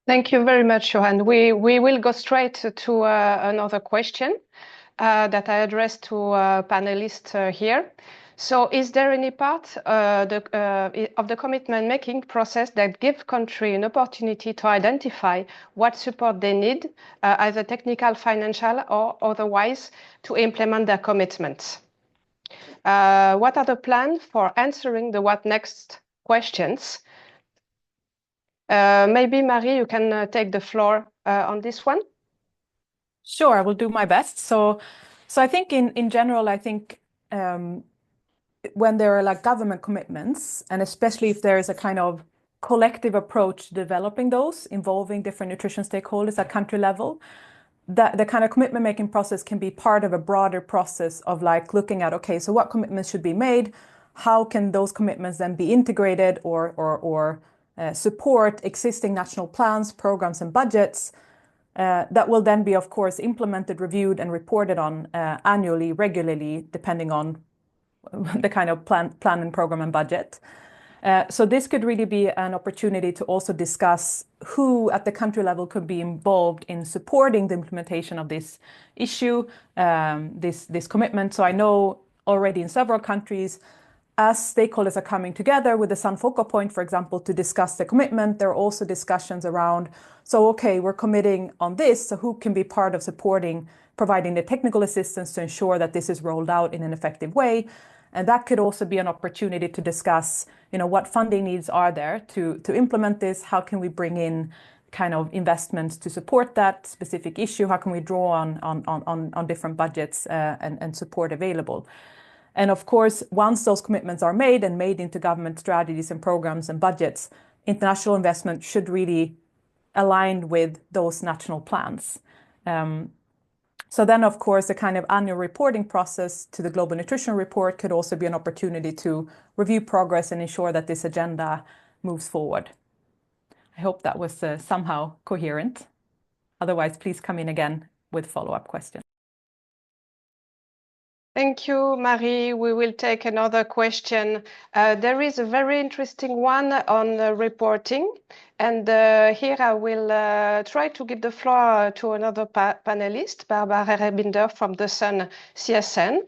Thank you very much, Johan. We will go straight to another question that I addressed to panelists here. So is there any part of the commitment-making process that gives country an opportunity to identify what support they need, either technical, financial, or otherwise, to implement their commitments? What are the plans for answering the what next questions? Maybe, Marie, you can take the floor on this one. Sure, I will do my best. So I think in general, I think when there are like government commitments, and especially if there is a kind of collective approach to developing those involving different nutrition stakeholders at country level, that the kind of commitment making process can be part of a broader process of like looking at, okay, so what commitments should be made? How can those commitments then be integrated or support existing national plans, programs, and budgets that will then be, of course, implemented, reviewed, and reported on annually, regularly, depending on the kind of plan and program and budget. So this could really be an opportunity to also discuss who at the country level could be involved in supporting the implementation of this issue, this commitment. So I know already in several countries, as stakeholders are coming together with the Sun focal point, for example, to discuss the commitment, there are also discussions around, so okay, we're committing on this, so who can be part of supporting, providing the technical assistance to ensure that this is rolled out in an effective way. And that could also be an opportunity to discuss, what funding needs are there to implement this, how can we bring in kind of investments to support that specific issue? How can we draw on different budgets and support available? And of course, once those commitments are made and made into government strategies and programs and budgets, international investment should really align with those national plans. So then, of course, the kind of annual reporting process to the Global Nutrition Report could also be an opportunity to review progress and ensure that this agenda moves forward. I hope that was somehow coherent. Otherwise, please come in again with follow-up questions. Thank you, Marie. We will take another question. There is a very interesting one on reporting. And here I will try to give the floor to another panelist, Barbara Rebinder from the Sun CSN,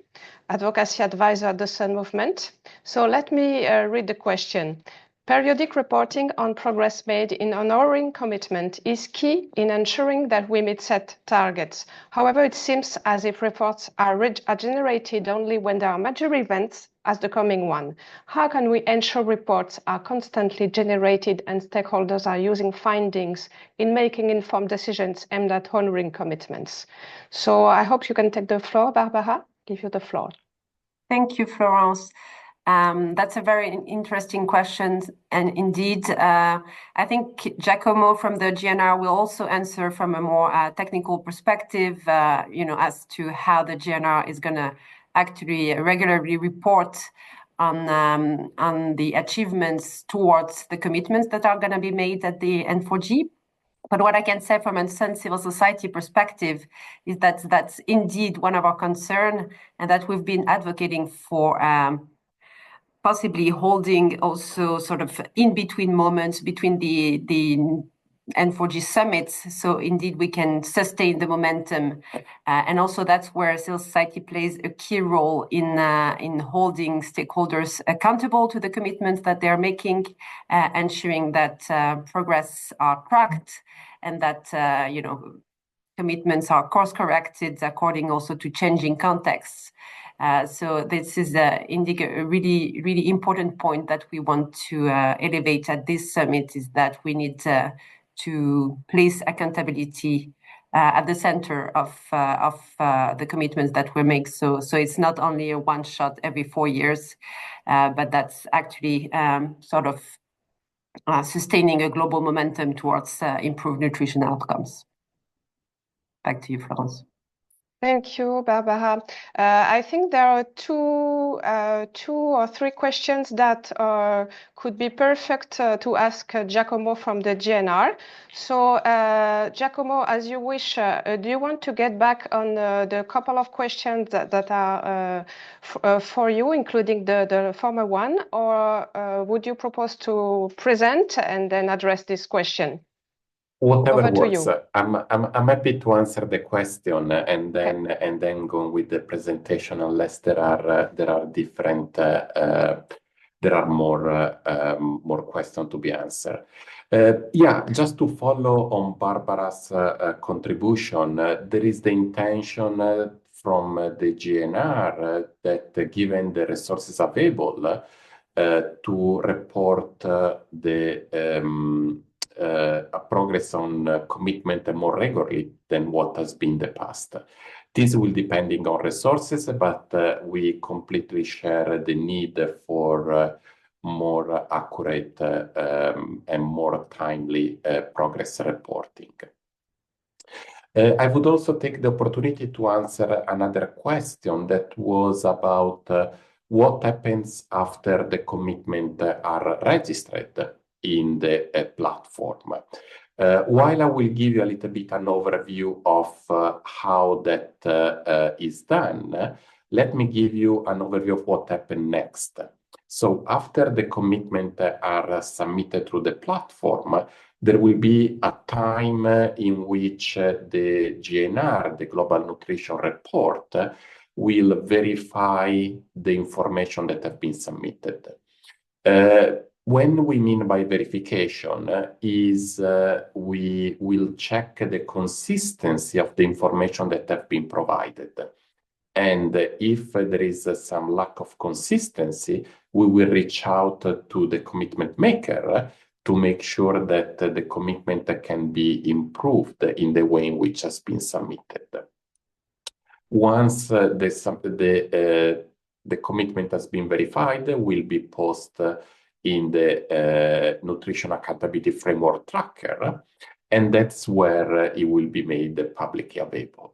Advocacy Advisor at the Sun Movement. So let me read the question. Periodic reporting on progress made in honoring commitment is key in ensuring that we meet set targets. However, it seems as if reports are generated only when there are major events, as the coming one. How can we ensure reports are constantly generated and stakeholders are using findings in making informed decisions aimed at honoring commitments? So I hope you can take the floor, Barbara. Give you the floor. Thank you, Florence. That's a very interesting question. And indeed, I think Giacomo from the GNR will also answer from a more technical perspective, as to how the GNR is going to actually regularly report on the achievements towards the commitments that are going to be made at the N4G. But what I can say from a civil society perspective is that that's indeed one of our concerns, and that we've been advocating for possibly holding also sort of in-between moments between the N4G summits, so indeed we can sustain the momentum. And also that's where civil society plays a key role in holding stakeholders accountable to the commitments that they're making, ensuring that progress are tracked and that commitments are course-corrected according also to changing contexts. So this is indeed a really, really important point that we want to elevate at this summit, is that we need to place accountability at the center of the commitments that we make. So it's not only a one shot every 4 years, but that's actually sort of sustaining a global momentum towards improved nutrition outcomes. Back to you, Florence. Thank you, Barbara. I think there are two or three questions that could be perfect to ask Giacomo from the GNR. So, Giacomo, as you wish, do you want to get back on the couple of questions that are for you, including the former one, or would you propose to present and then address this question? Whatever Over to works. you. I'm happy to answer the question and then go with the presentation, unless there are different there are more questions to be answered. Just to follow on Barbara's contribution, there is the intention from the GNR that given the resources available to report the progress on commitment more regularly than what has been the past. This will depending on resources, but we completely share the need for more accurate and more timely progress reporting. I would also take the opportunity to answer another question that was about what happens after the commitment are registered in the platform. While I will give you a little bit an overview of how that is done, let me give you an overview of what happened next. So after the commitment are submitted through the platform, there will be a time in which the GNR, the Global Nutrition Report, will verify the information that have been submitted. When we mean by verification is we will check the consistency of the information that have been provided. And if there is some lack of consistency, we will reach out to the commitment maker to make sure that the commitment can be improved in the way in which has been submitted. Once the commitment has been verified, will be posted in the Nutrition Accountability Framework Tracker, and that's where it will be made publicly available.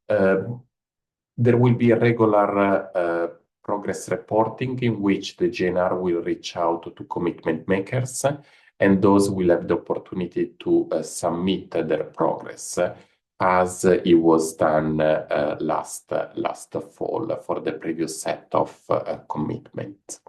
There will be a regular progress reporting in which the GNR will reach out to commitment makers, and those will have the opportunity to submit their progress, as it was done last fall for the previous set of commitments.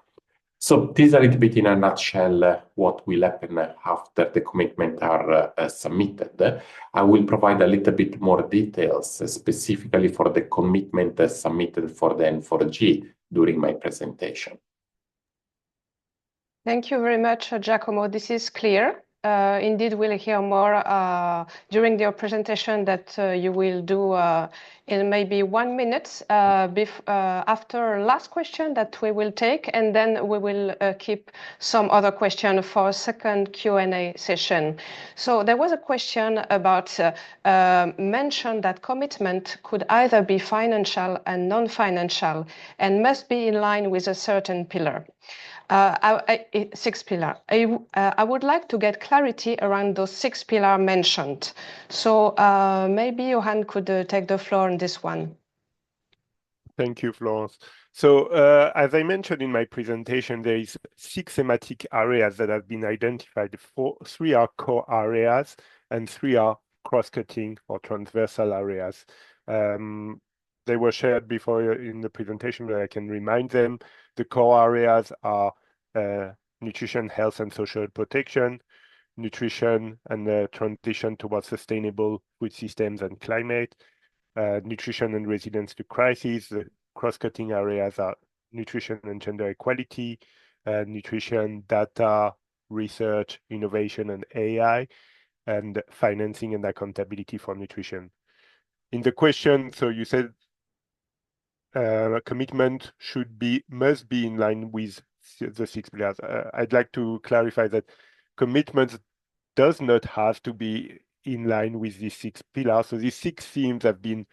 So this is a little bit in a nutshell what will happen after the commitments are submitted. I will provide a little bit more details specifically for the commitment submitted for the N4G during my presentation. Thank you very much, Giacomo. This is clear. Indeed, we'll hear more during your presentation that you will do in maybe 1 minute after last question that we will take, and then we will keep some other question for a second Q&A session. So there was a question about mention that commitment could either be financial and non-financial and must be in line with a certain pillar. 6 pillars. I would like to get clarity around those 6 pillars mentioned. So maybe Johan could take the floor on this one. Thank you, Florence. So as I mentioned in my presentation, there is 6 thematic areas that have been identified. 3 are core areas and 3 are cross-cutting or transversal areas. They were shared before in the presentation, but I can remind them. The core areas are nutrition, health, and social protection, nutrition and the transition towards sustainable food systems and climate, nutrition and resilience to crisis. The cross-cutting areas are nutrition and gender equality, nutrition, data, research, innovation, and AI, and financing and accountability for nutrition. In the question, so you said commitment must be in line with the 6 pillars. I'd like to clarify that commitments does not have to be in line with these 6 pillars. So these 6 themes have been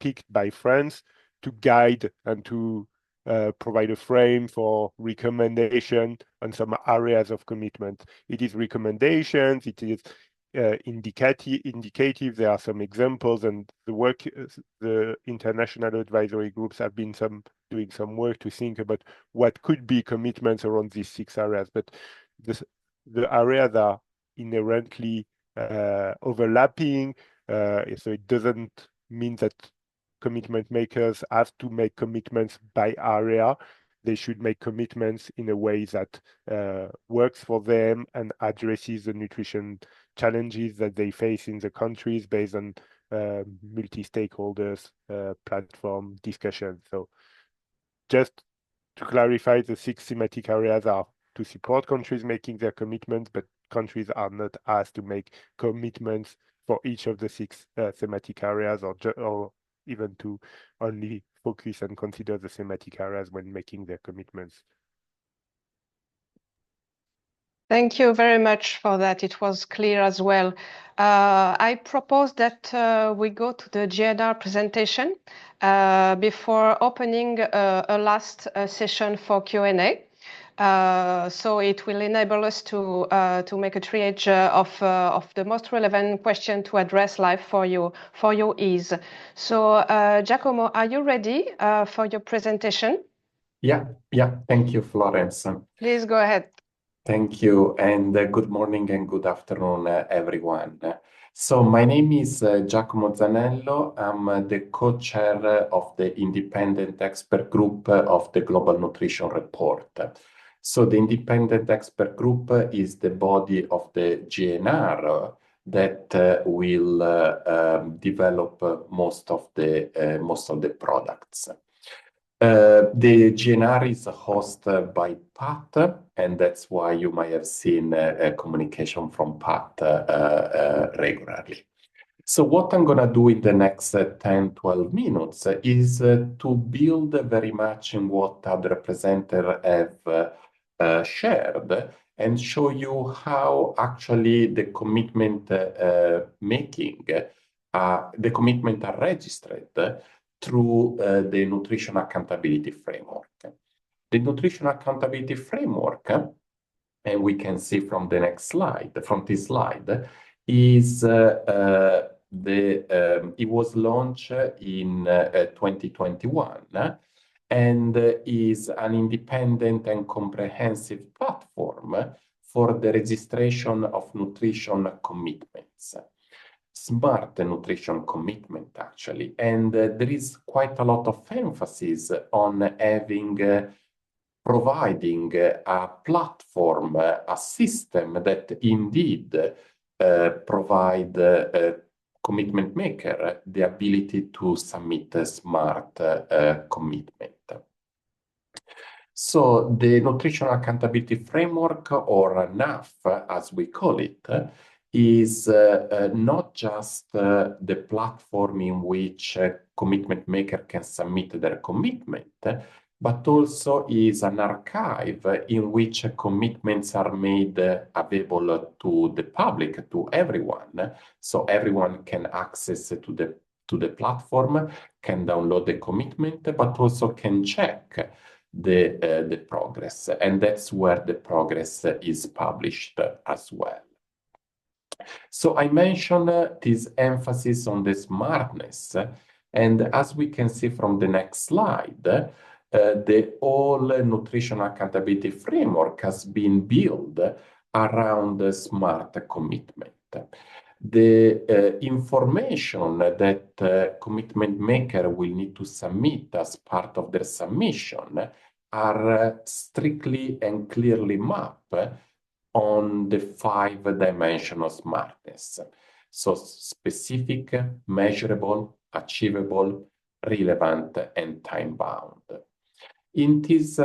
picked by France to guide and to provide a frame for recommendation on some areas of commitment. It is recommendations, it is indicative. There are some examples, and the international advisory groups have been doing some work to think about what could be commitments around these 6 areas. But the areas are inherently overlapping, so it doesn't mean that commitment makers have to make commitments by area. They should make commitments in a way that works for them and addresses the nutrition challenges that they face in the countries based on multi-stakeholders platform discussion. So just to clarify, the 6 thematic areas are to support countries making their commitments, but countries are not asked to make commitments for each of the 6 thematic areas, or even to only focus and consider the thematic areas when making their commitments. Thank you very much for that. It was clear as well. I propose that we go to the GNR presentation before opening a last session for Q&A. So it will enable us to make a triage of the most relevant question to address live for your ease. So Giacomo, are you ready for your presentation? Yeah. Thank you, Florence. Please go ahead. Thank you, and good morning and good afternoon, everyone. So my name is Giacomo Zanello. I'm the co-chair of the Independent Expert Group of the Global Nutrition Report. So the Independent Expert Group is the body of the GNR that will develop most of the products. The GNR is hosted by Pat, and that's why you might have seen a communication from Pat regularly. So what I'm going to do in the next 10-12 minutes is to build very much in what other presenters have shared, and show you how actually the commitment the commitment are registered through the Nutrition Accountability Framework. The Nutrition Accountability Framework, and we can see from the next slide, from this slide, is it was launched in 2021 and is an independent and comprehensive platform for the registration of nutrition commitments. Smart nutrition commitment, actually. And there is quite a lot of emphasis on providing a platform, a system that indeed provide commitment maker the ability to submit a smart commitment. So the Nutritional Accountability Framework, or NAF as we call it, is not just the platform in which a commitment maker can submit their commitment, but also is an archive in which commitments are made available to the public, to everyone. So everyone can access to the platform, can download the commitment, but also can check the progress. And that's where the progress is published as well. So I mentioned this emphasis on the smartness. And as we can see from the next slide, the whole Nutrition Accountability Framework has been built around the smart commitment. The information that commitment maker will need to submit as part of their submission are strictly and clearly mapped on the 5-dimensional smartness. So specific, measurable, achievable, relevant, and time-bound. In this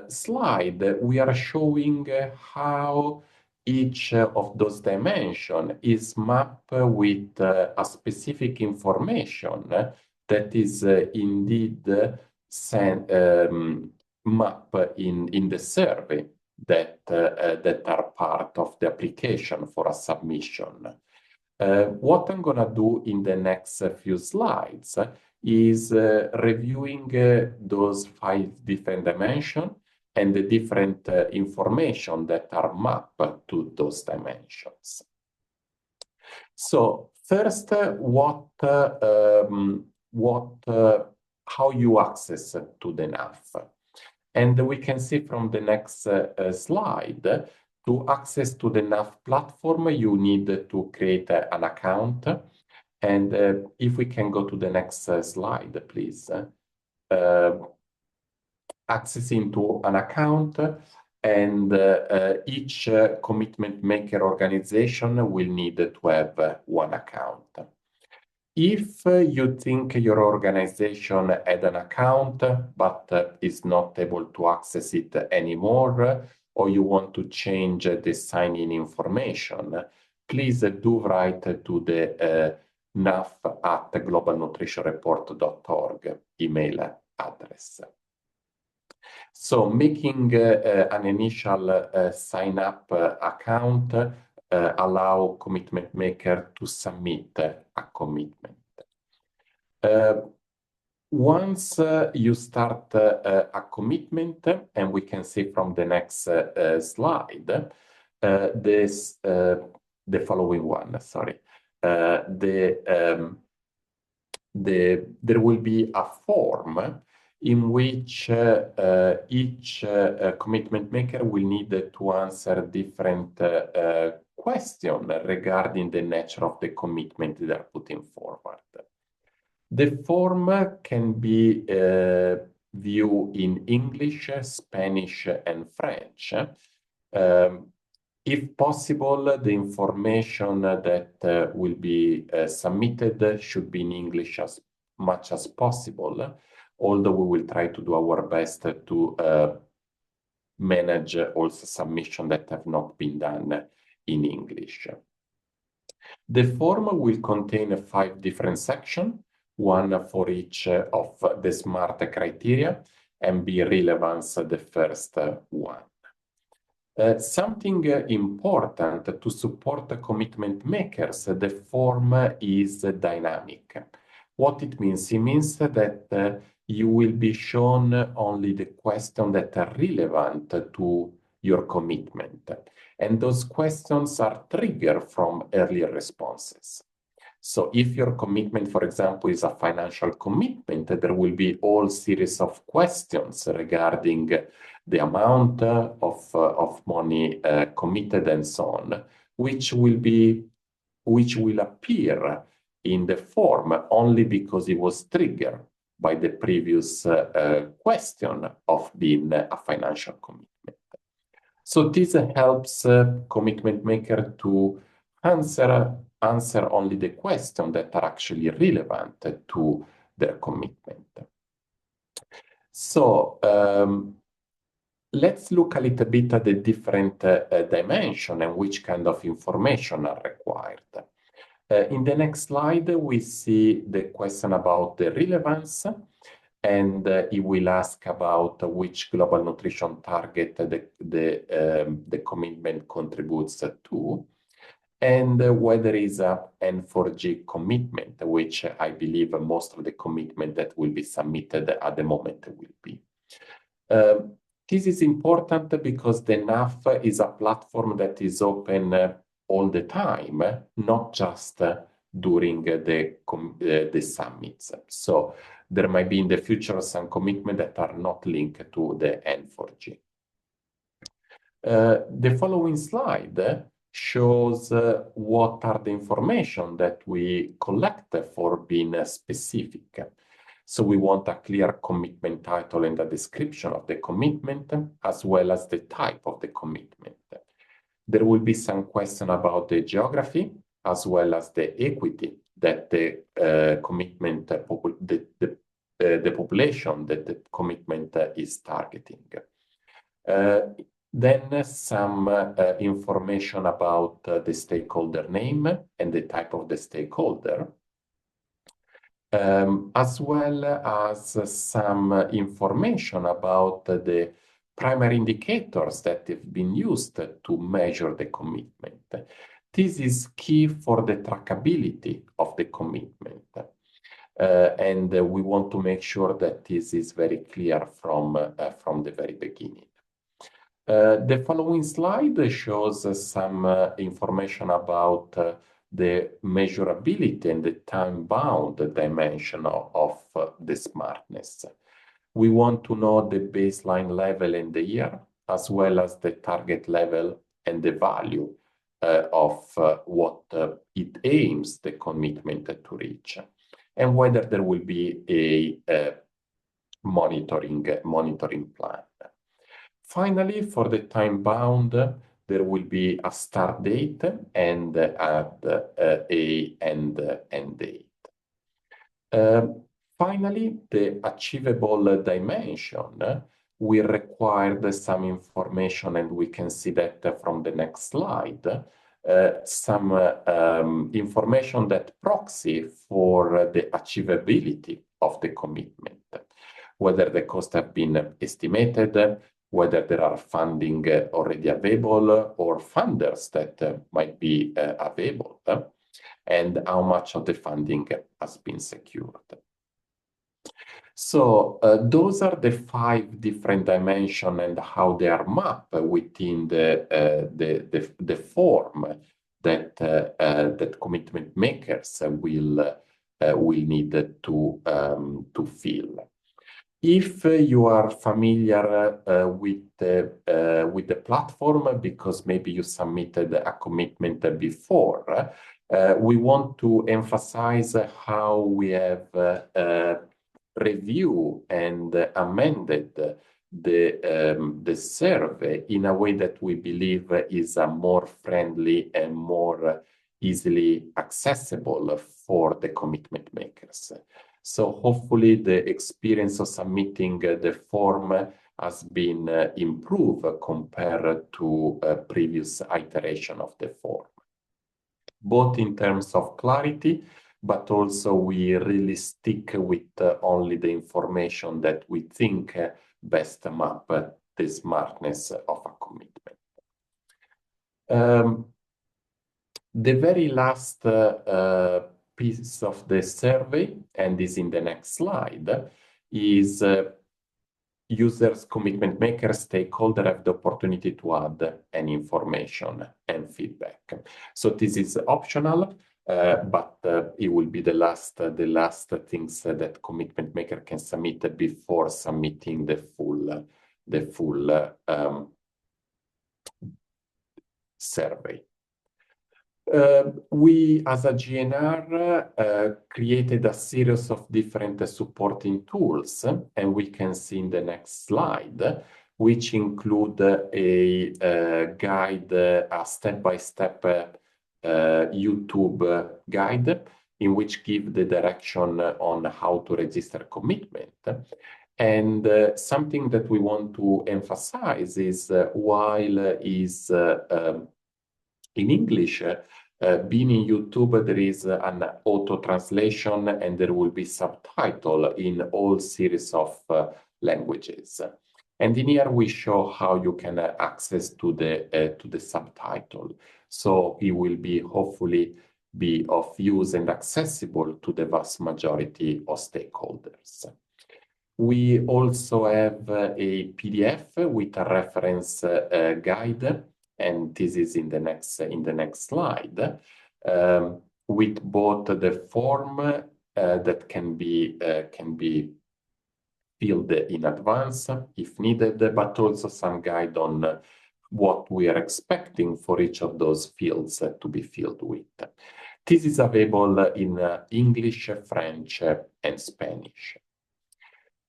slide, we are showing how each of those dimensions is mapped with a specific information that is indeed mapped in the survey that are part of the application for a submission. What I'm going to do in the next few slides is reviewing those 5 different dimensions and the different information that are mapped to those dimensions. So first, how you access to the NAF. And we can see from the next slide, to access to the NAF platform, you need to create an account. And if we can go to the next slide, please. Accessing to an account, and each commitment maker organization will need to have one account. If you think your organization had an account but is not able to access it anymore, or you want to change the sign-in information, please do write to the naf@globalnutritionreport.org email address. So making an initial sign-up account allow commitment maker to submit a commitment. Once you start a commitment, and we can see from the next slide, the following one, sorry. There will be a form in which each commitment maker will need to answer different questions regarding the nature of the commitment they are putting forward. The form can be viewed in English, Spanish, and French. If possible, the information that will be submitted should be in English as much as possible, although we will try to do our best to manage also submissions that have not been done in English. The form will contain 5 different sections, one for each of the SMART criteria, and be relevance the first one. Something important to support the commitment makers, the form is dynamic. What it means? It means that you will be shown only the questions that are relevant to your commitment. And those questions are triggered from earlier responses. So if your commitment, for example, is a financial commitment, there will be all series of questions regarding the amount of money committed and so on, which will appear in the form only because it was triggered by the previous question of being a financial commitment. So this helps commitment maker to answer only the questions that are actually relevant to their commitment. So let's look a little bit at the different dimensions and which kind of information are required. In the next slide, we see the question about the relevance, and it will ask about which global nutrition target the commitment contributes to, and whether it's a N4G commitment, which I believe most of the commitment that will be submitted at the moment will be. This is important because the NAF is a platform that is open all the time, not just during the summits. So there might be in the future some commitments that are not linked to the N4G. The following slide shows what are the information that we collect for being specific. So we want a clear commitment title and a description of the commitment, as well as the type of the commitment. There will be some question about the geography, as well as the equity that the commitment, the population that the commitment is targeting. Then some information about the stakeholder name and the type of the stakeholder, as well as some information about the primary indicators that have been used to measure the commitment. This is key for the trackability of the commitment. And we want to make sure that this is very clear from the very beginning. The following slide shows some information about the measurability and the time-bound dimension of the smartness. We want to know the baseline level in the year, as well as the target level and the value of what it aims the commitment to reach, and whether there will be a monitoring plan. Finally, for the time bound, there will be a start date and a end date. Finally, the achievable dimension will require some information, and we can see that from the next slide, some information that proxy for the achievability of the commitment, whether the costs have been estimated, whether there are funding already available or funders that might be available, and how much of the funding has been secured. So those are the 5 different dimensions and how they are mapped within the form that that commitment makers will need to fill. If you are familiar with the platform, because maybe you submitted a commitment before, we want to emphasize how we have reviewed and amended the survey in a way that we believe is a more friendly and more easily accessible for the commitment makers. So hopefully the experience of submitting the form has been improved compared to a previous iteration of the form, both in terms of clarity, but also we really stick with only the information that we think best map the smartness of a commitment. The very last piece of the survey, and is in the next slide, is users, commitment makers, stakeholder have the opportunity to add any information and feedback. So this is optional, but it will be the last things that commitment maker can submit before submitting the full survey. We, as a GNR, created a series of different supporting tools, and we can see in the next slide, which include a guide, a step-by-step YouTube guide, in which give the direction on how to register commitment. And something that we want to emphasize is while is in English, being in YouTube, there is an auto translation and there will be subtitle in all series of languages. And in here we show how you can access to the subtitle. So it will be hopefully be of use and accessible to the vast majority of stakeholders. We also have a PDF with a reference guide, and this is in the next slide, with both the form that can be filled in advance if needed, but also some guide on what we are expecting for each of those fields to be filled with. This is available in English, French, and Spanish.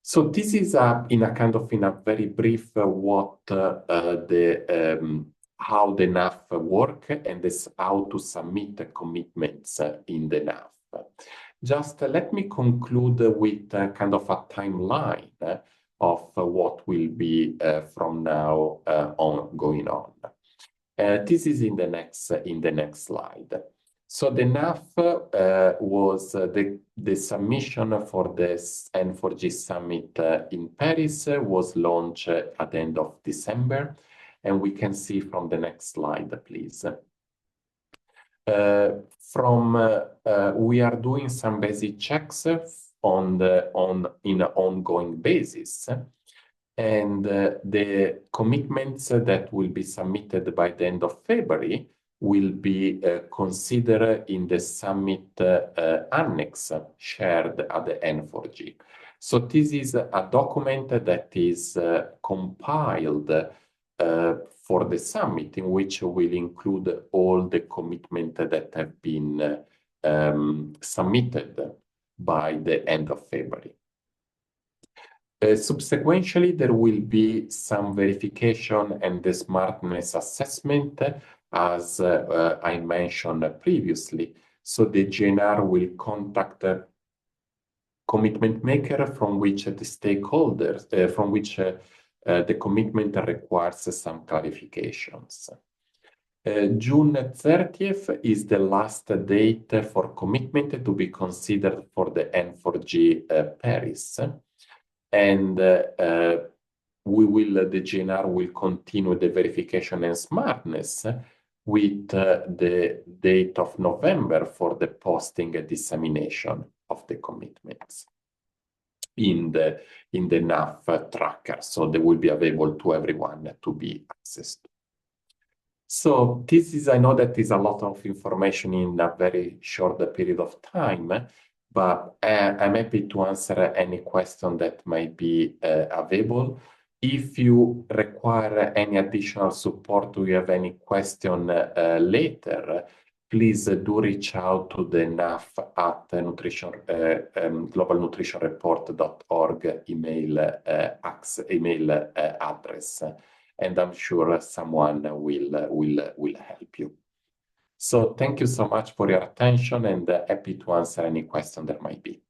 So this is in a very brief what how the NAF work and this how to submit the commitments in the NAF. Just let me conclude with kind of a timeline of what will be from now on going on. This is in the next slide. So the NAF was the submission for this N4G summit in Paris was launched at the end of December, and we can see from the next slide, please. We are doing some basic checks in an ongoing basis, and the commitments that will be submitted by the end of February will be considered in the summit annex shared at the N4G. So this is a document that is compiled for the summit, in which will include all the commitments that have been submitted by the end of February. Subsequently, there will be some verification and the smartness assessment, as I mentioned previously. So the GNR will contact the commitment maker from which the stakeholders, from which the commitment requires some clarifications. June 30th is the last date for commitment to be considered for the N4G Paris. And the GNR will continue the verification and smartness with the date of November for the posting and dissemination of the commitments in the NAF tracker. So they will be available to everyone to be accessed. So this is, I know that is a lot of information in a very short period of time, but I'm happy to answer any question that might be available. If you require any additional support or you have any question later, please do reach out to the NAF at globalnutritionreport.org email address, and I'm sure someone will help you. So thank you so much for your attention, and happy to answer any question there might be.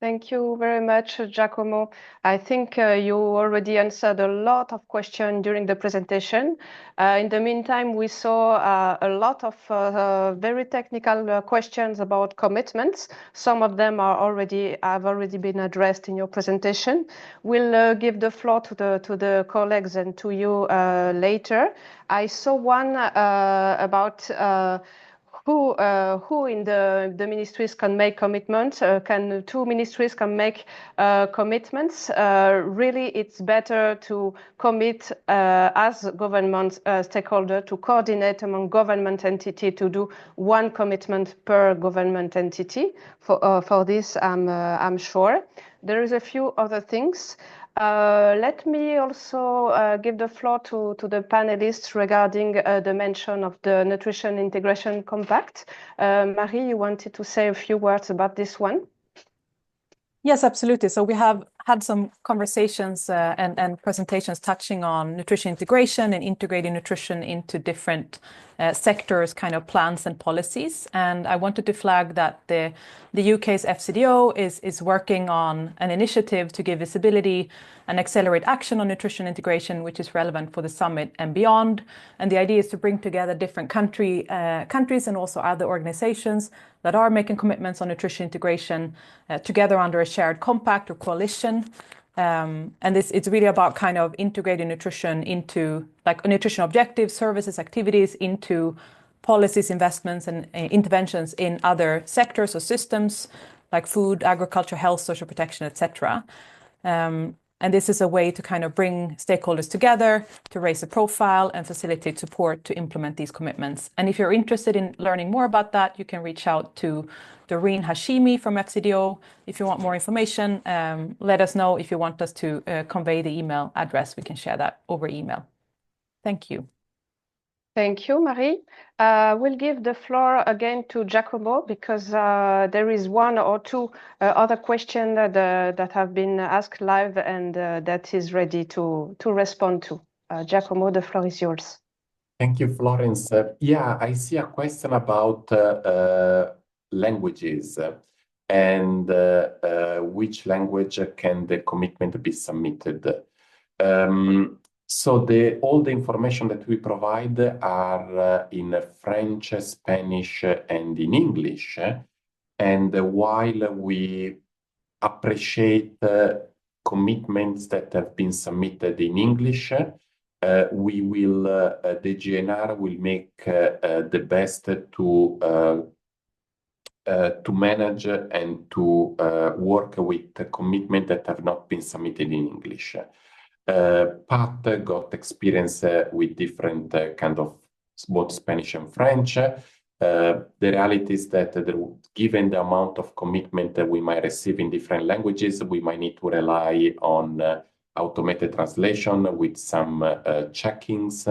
Thank you very much, Giacomo. I think you already answered a lot of questions during the presentation. In the meantime, we saw a lot of very technical questions about commitments. Some of them have already been addressed in your presentation. We'll give the floor to the colleagues and to you later. I saw one about who in the ministries can make commitments? Can two ministries can make commitments? Really, it's better to commit as government stakeholder to coordinate among government entity to do one commitment per government entity. For this, I'm sure. There is a few other things. Let me also give the floor to the panelists regarding the mention of the Nutrition Integration Compact. Marie, you wanted to say a few words about this one? Yes, absolutely. So we have had some conversations and presentations touching on nutrition integration and integrating nutrition into different sectors, kind of plans and policies. And I wanted to flag that the UK's FCDO is working on an initiative to give visibility and accelerate action on nutrition integration, which is relevant for the summit and beyond. And the idea is to bring together different countries and also other organizations that are making commitments on nutrition integration together under a shared compact or coalition. And it's really about kind of integrating nutrition into like nutrition objectives, services, activities into policies, investments, and interventions in other sectors or systems like food, agriculture, health, social protection, etc. And this is a way to kind of bring stakeholders together to raise the profile and facilitate support to implement these commitments. And if you're interested in learning more about that, you can reach out to Doreen Hashimi from FCDO. If you want more information, let us know. If you want us to convey the email address, we can share that over email. Thank you. Thank you, Marie. We'll give the floor again to Giacomo because there is one or two other questions that have been asked live and that is ready to respond to. Giacomo, the floor is yours. Thank you, Florence. Yeah, I see a question about languages and which language can the commitment be submitted. So all the information that we provide are in French, Spanish, and in English. And while we appreciate commitments that have been submitted in English, we will, the GNR will make the best to manage and to work with the commitment that have not been submitted in English. Pat got experience with different kind of both Spanish and French. The reality is that given the amount of commitment that we might receive in different languages, we might need to rely on automated translation with some checkings.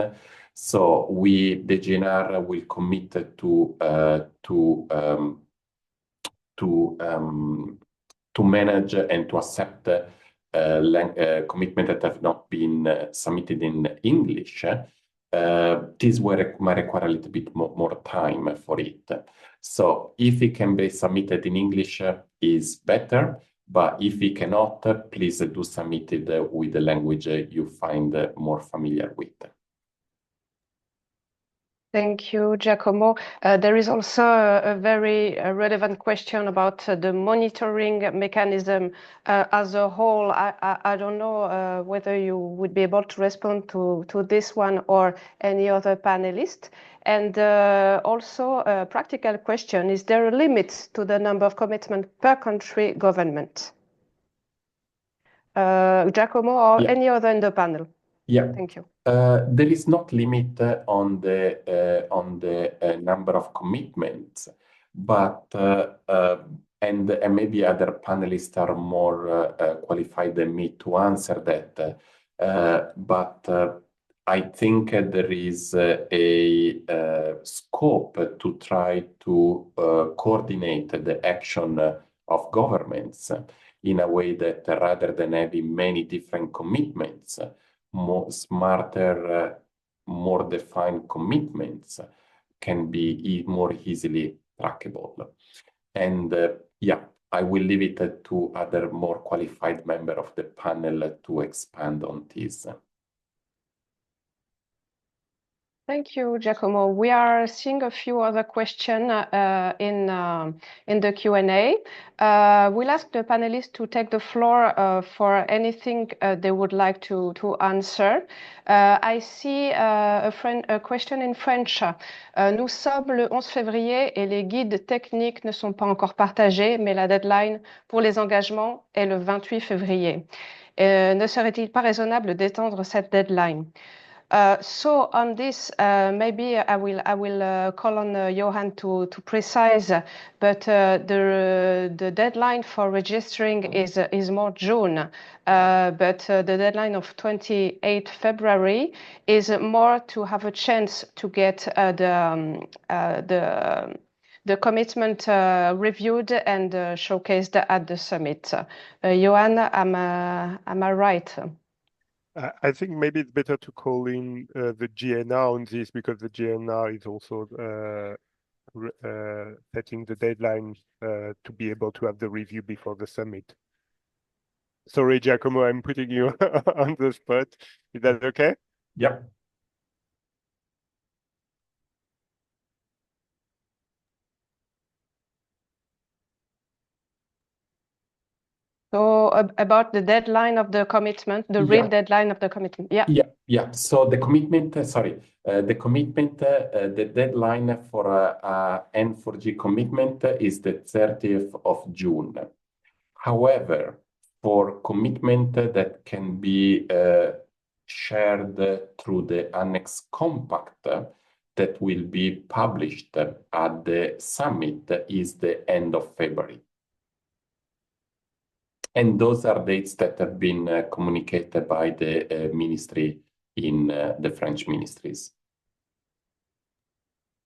So the GNR will commit to manage and to accept commitment that have not been submitted in English. This might require a little bit more time for it. So if it can be submitted in English is better, but if it cannot, please do submit it with the language you find more familiar with. Thank you, Giacomo. There is also a very relevant question about the monitoring mechanism as a whole. I don't know whether you would be able to respond to this one or any other panelist. And also a practical question, is there a limit to the number of commitments per country government? Giacomo or any other in the panel? Yeah. Thank you. There is not limit on the number of commitments, but and maybe other panelists are more qualified than me to answer that. But I think there is a scope to try to coordinate the action of governments in a way that rather than having many different commitments, more smarter, more defined commitments can be more easily trackable. And yeah, I will leave it to other more qualified member of the panel to expand on this. Thank you, Giacomo. We are seeing a few other questions in the Q&A. We'll ask the panelists to take the floor for anything they would like to answer. I see a question in French. Nous sommes le 11 février et les guides techniques ne sont pas encore partagés, mais la deadline pour les engagements est le 28 février. Ne serait-il pas raisonnable d'étendre cette deadline? So on this, maybe I will call on Johan to precise, but the deadline for registering is more June, but the deadline of 28 February is more to have a chance to get the commitment reviewed and showcased at the summit. Johan, am I right? I think maybe it's better to call in the GNR on this, because the GNR is also setting the deadline to be able to have the review before the summit. Sorry, Giacomo, I'm putting you on the spot. Is that okay? Yeah. So about the deadline of the commitment, the real deadline of the commitment. Yeah. So the commitment, the deadline for N4G commitment is the 30th of June. However, for commitment that can be shared through the Annex Compact that will be published at the summit is the end of February. And those are dates that have been communicated by the ministry in the French ministries.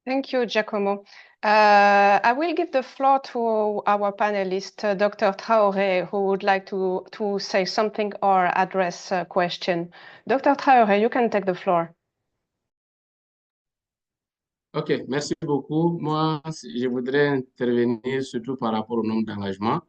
Thank you, Giacomo. I will give the floor to our panelist, Dr. Traoré, who would like to say something or address a question. Dr. Traoré, you can take the floor. OK, merci beaucoup. Moi, je voudrais intervenir surtout par rapport au nombre d'engagements.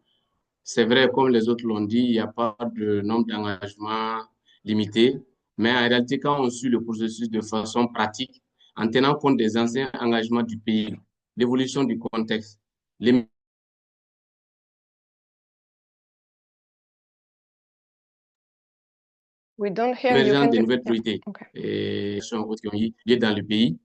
C'est vrai, comme les autres l'ont dit, il n'y a pas de nombre d'engagements limité, mais en réalité, quand on suit le processus de façon pratique, en tenant compte des anciens engagements du pays, l'évolution du contexte, les émergence des nouvelles priorités et qui ont eu lieu dans le pays,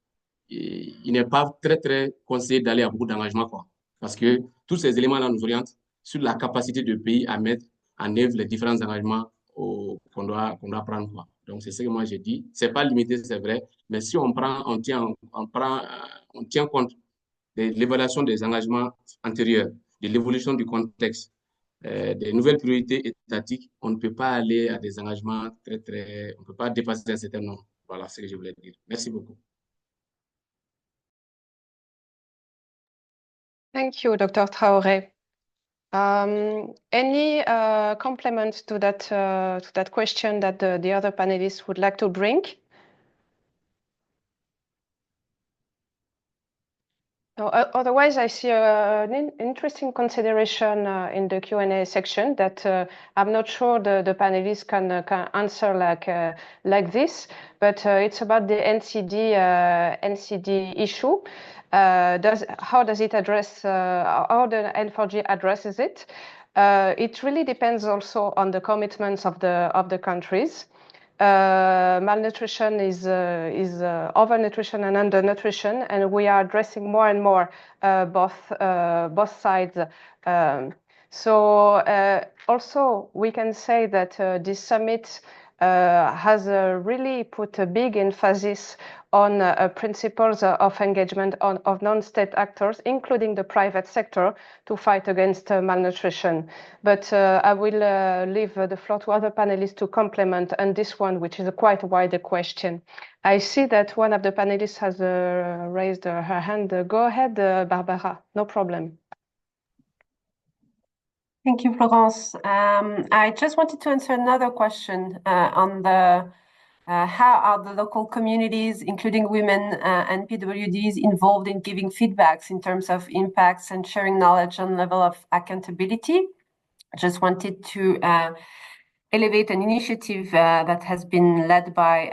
il n'est pas très conseillé d'aller à beaucoup d'engagements, parce que tous ces éléments-là nous orientent sur la capacité du pays à mettre en œuvre les différents engagements qu'on doit prendre, quoi. Donc, c'est ce que moi j'ai dit. C'est pas limité, c'est vrai, mais si on tient compte de l'évaluation des engagements antérieurs, de l'évolution du contexte, des nouvelles priorités étatiques, on ne peut pas aller à des engagements on ne peut pas dépasser un certain nombre. Voilà ce que je voulais dire. Merci beaucoup. Thank you, Dr. Traoré. Any compliments to that question that the other panelists would like to bring? No, otherwise, I see an interesting consideration in the Q&A section that I'm not sure the panelists can answer like this, but it's about the NCD issue. How does it address, how the N4G addresses it? It really depends also on the commitments of the countries. Malnutrition is overnutrition and undernutrition, and we are addressing more and more both sides. So also we can say that this summit has really put a big emphasis on principles of engagement of non-state actors, including the private sector, to fight against malnutrition. But I will leave the floor to other panelists to complement on this one, which is a quite wider question. I see that one of the panelists has raised her hand. Go ahead, Barbara, no problem. Thank you, Florence. I just wanted to answer another question on the How are the local communities, including women and PWDs, involved in giving feedbacks in terms of impacts and sharing knowledge and level of accountability? I just wanted to elevate an initiative that has been led by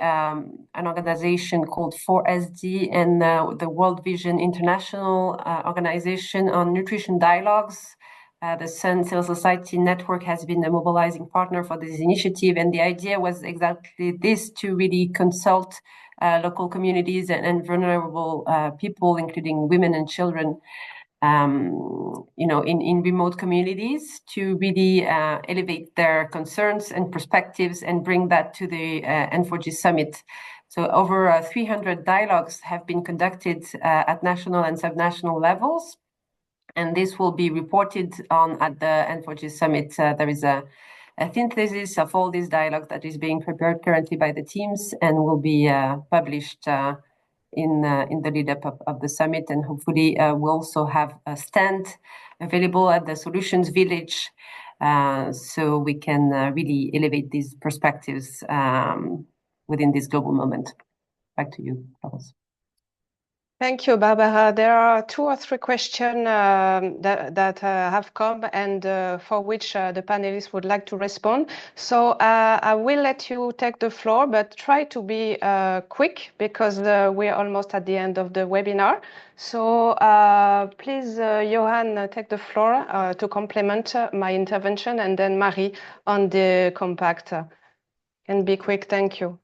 an organization called 4SD and the World Vision International Organization on Nutrition Dialogues. The Sun Civil Society Network has been a mobilizing partner for this initiative, and the idea was exactly this, to really consult local communities and vulnerable people, including women and children, in remote communities, to really elevate their concerns and perspectives and bring that to the N4G summit. So over 300 dialogues have been conducted at national and subnational levels, and this will be reported on at the N4G summit. There is a synthesis of all these dialogues that is being prepared currently by the teams and will be published in the lead up of the summit, and hopefully we'll also have a stand available at the Solutions Village, so we can really elevate these perspectives within this global moment. Back to you, Florence. Thank you, Barbara. There are 2 or 3 questions that have come and for which the panelists would like to respond. So I will let you take the floor, but try to be quick because we're almost at the end of the webinar. So please, Johan, take the floor to complement my intervention, and then Marie on the compact. And be quick, thank you.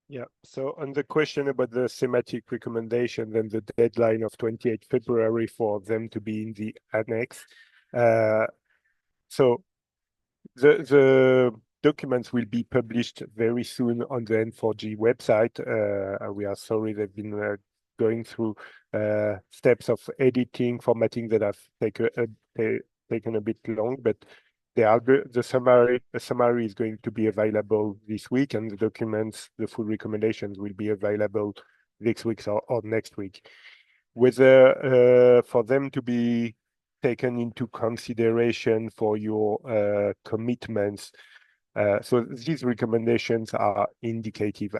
Yeah, so on the question about the thematic recommendation and the deadline of 28 February for them to be in the annex. So the documents will be published very soon on the N4G website. We are sorry they've been going through steps of editing, formatting that have taken a bit long, but the summary is going to be available this week, and the documents, the full recommendations, will be available this week or next week. Whether for them to be taken into consideration for your commitments, so these recommendations are indicative.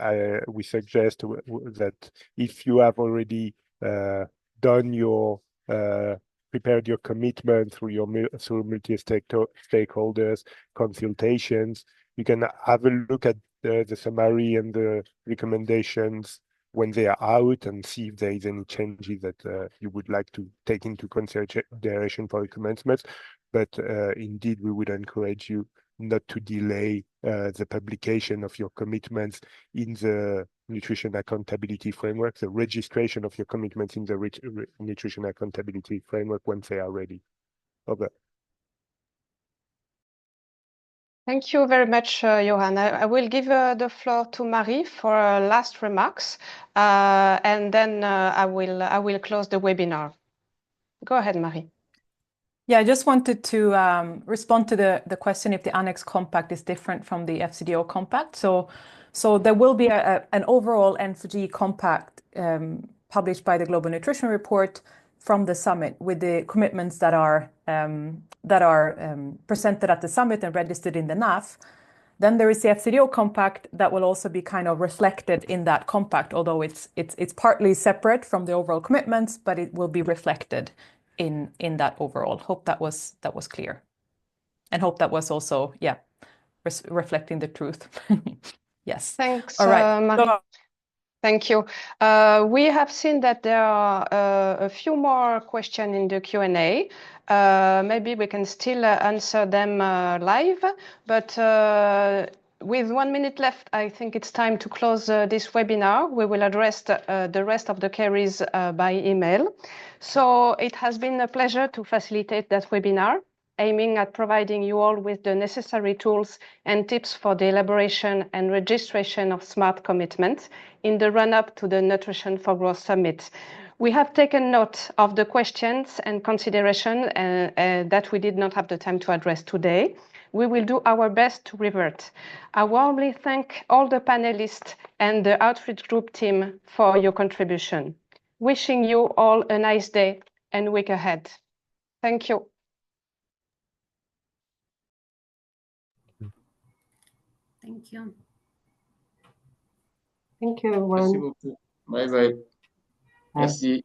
We suggest that if you have already done your prepared your commitment through multi-stakeholders consultations, you can have a look at the summary and the recommendations when they are out and see if there is any changes that you would like to take into consideration for the commencement. But indeed, we would encourage you not to delay the publication of your commitments in the Nutrition Accountability Framework, the registration of your commitments in the Nutrition Accountability Framework once they are ready. Over. Thank you very much, Johan. I will give the floor to Marie for last remarks, and then I will close the webinar. Go ahead, Marie. Yeah, I just wanted to respond to the question if the Annex Compact is different from the FCDO Compact. So there will be an overall N4G Compact published by the Global Nutrition Report from the summit with the commitments that are presented at the summit and registered in the NAF. Then there is the FCDO Compact that will also be kind of reflected in that compact, although it's partly separate from the overall commitments, but it will be reflected in that overall. Hope that was clear, and hope that was also reflecting the truth. Yes. Thanks. All right. Marie. Thank you. We have seen that there are a few more questions in the Q&A. Maybe we can still answer them live, but with 1 minute left, I think it's time to close this webinar. We will address the rest of the queries by email. So it has been a pleasure to facilitate that webinar, aiming at providing you all with the necessary tools and tips for the elaboration and registration of smart commitments in the run-up to the Nutrition for Growth Summit. We have taken note of the questions and consideration that we did not have the time to address today. We will do our best to revert. I warmly thank all the panelists and the outreach group team for your contribution. Wishing you all a nice day and week ahead. Thank you. Thank you. Thank you, everyone. Merci beaucoup. Bye bye. Bye. Merci.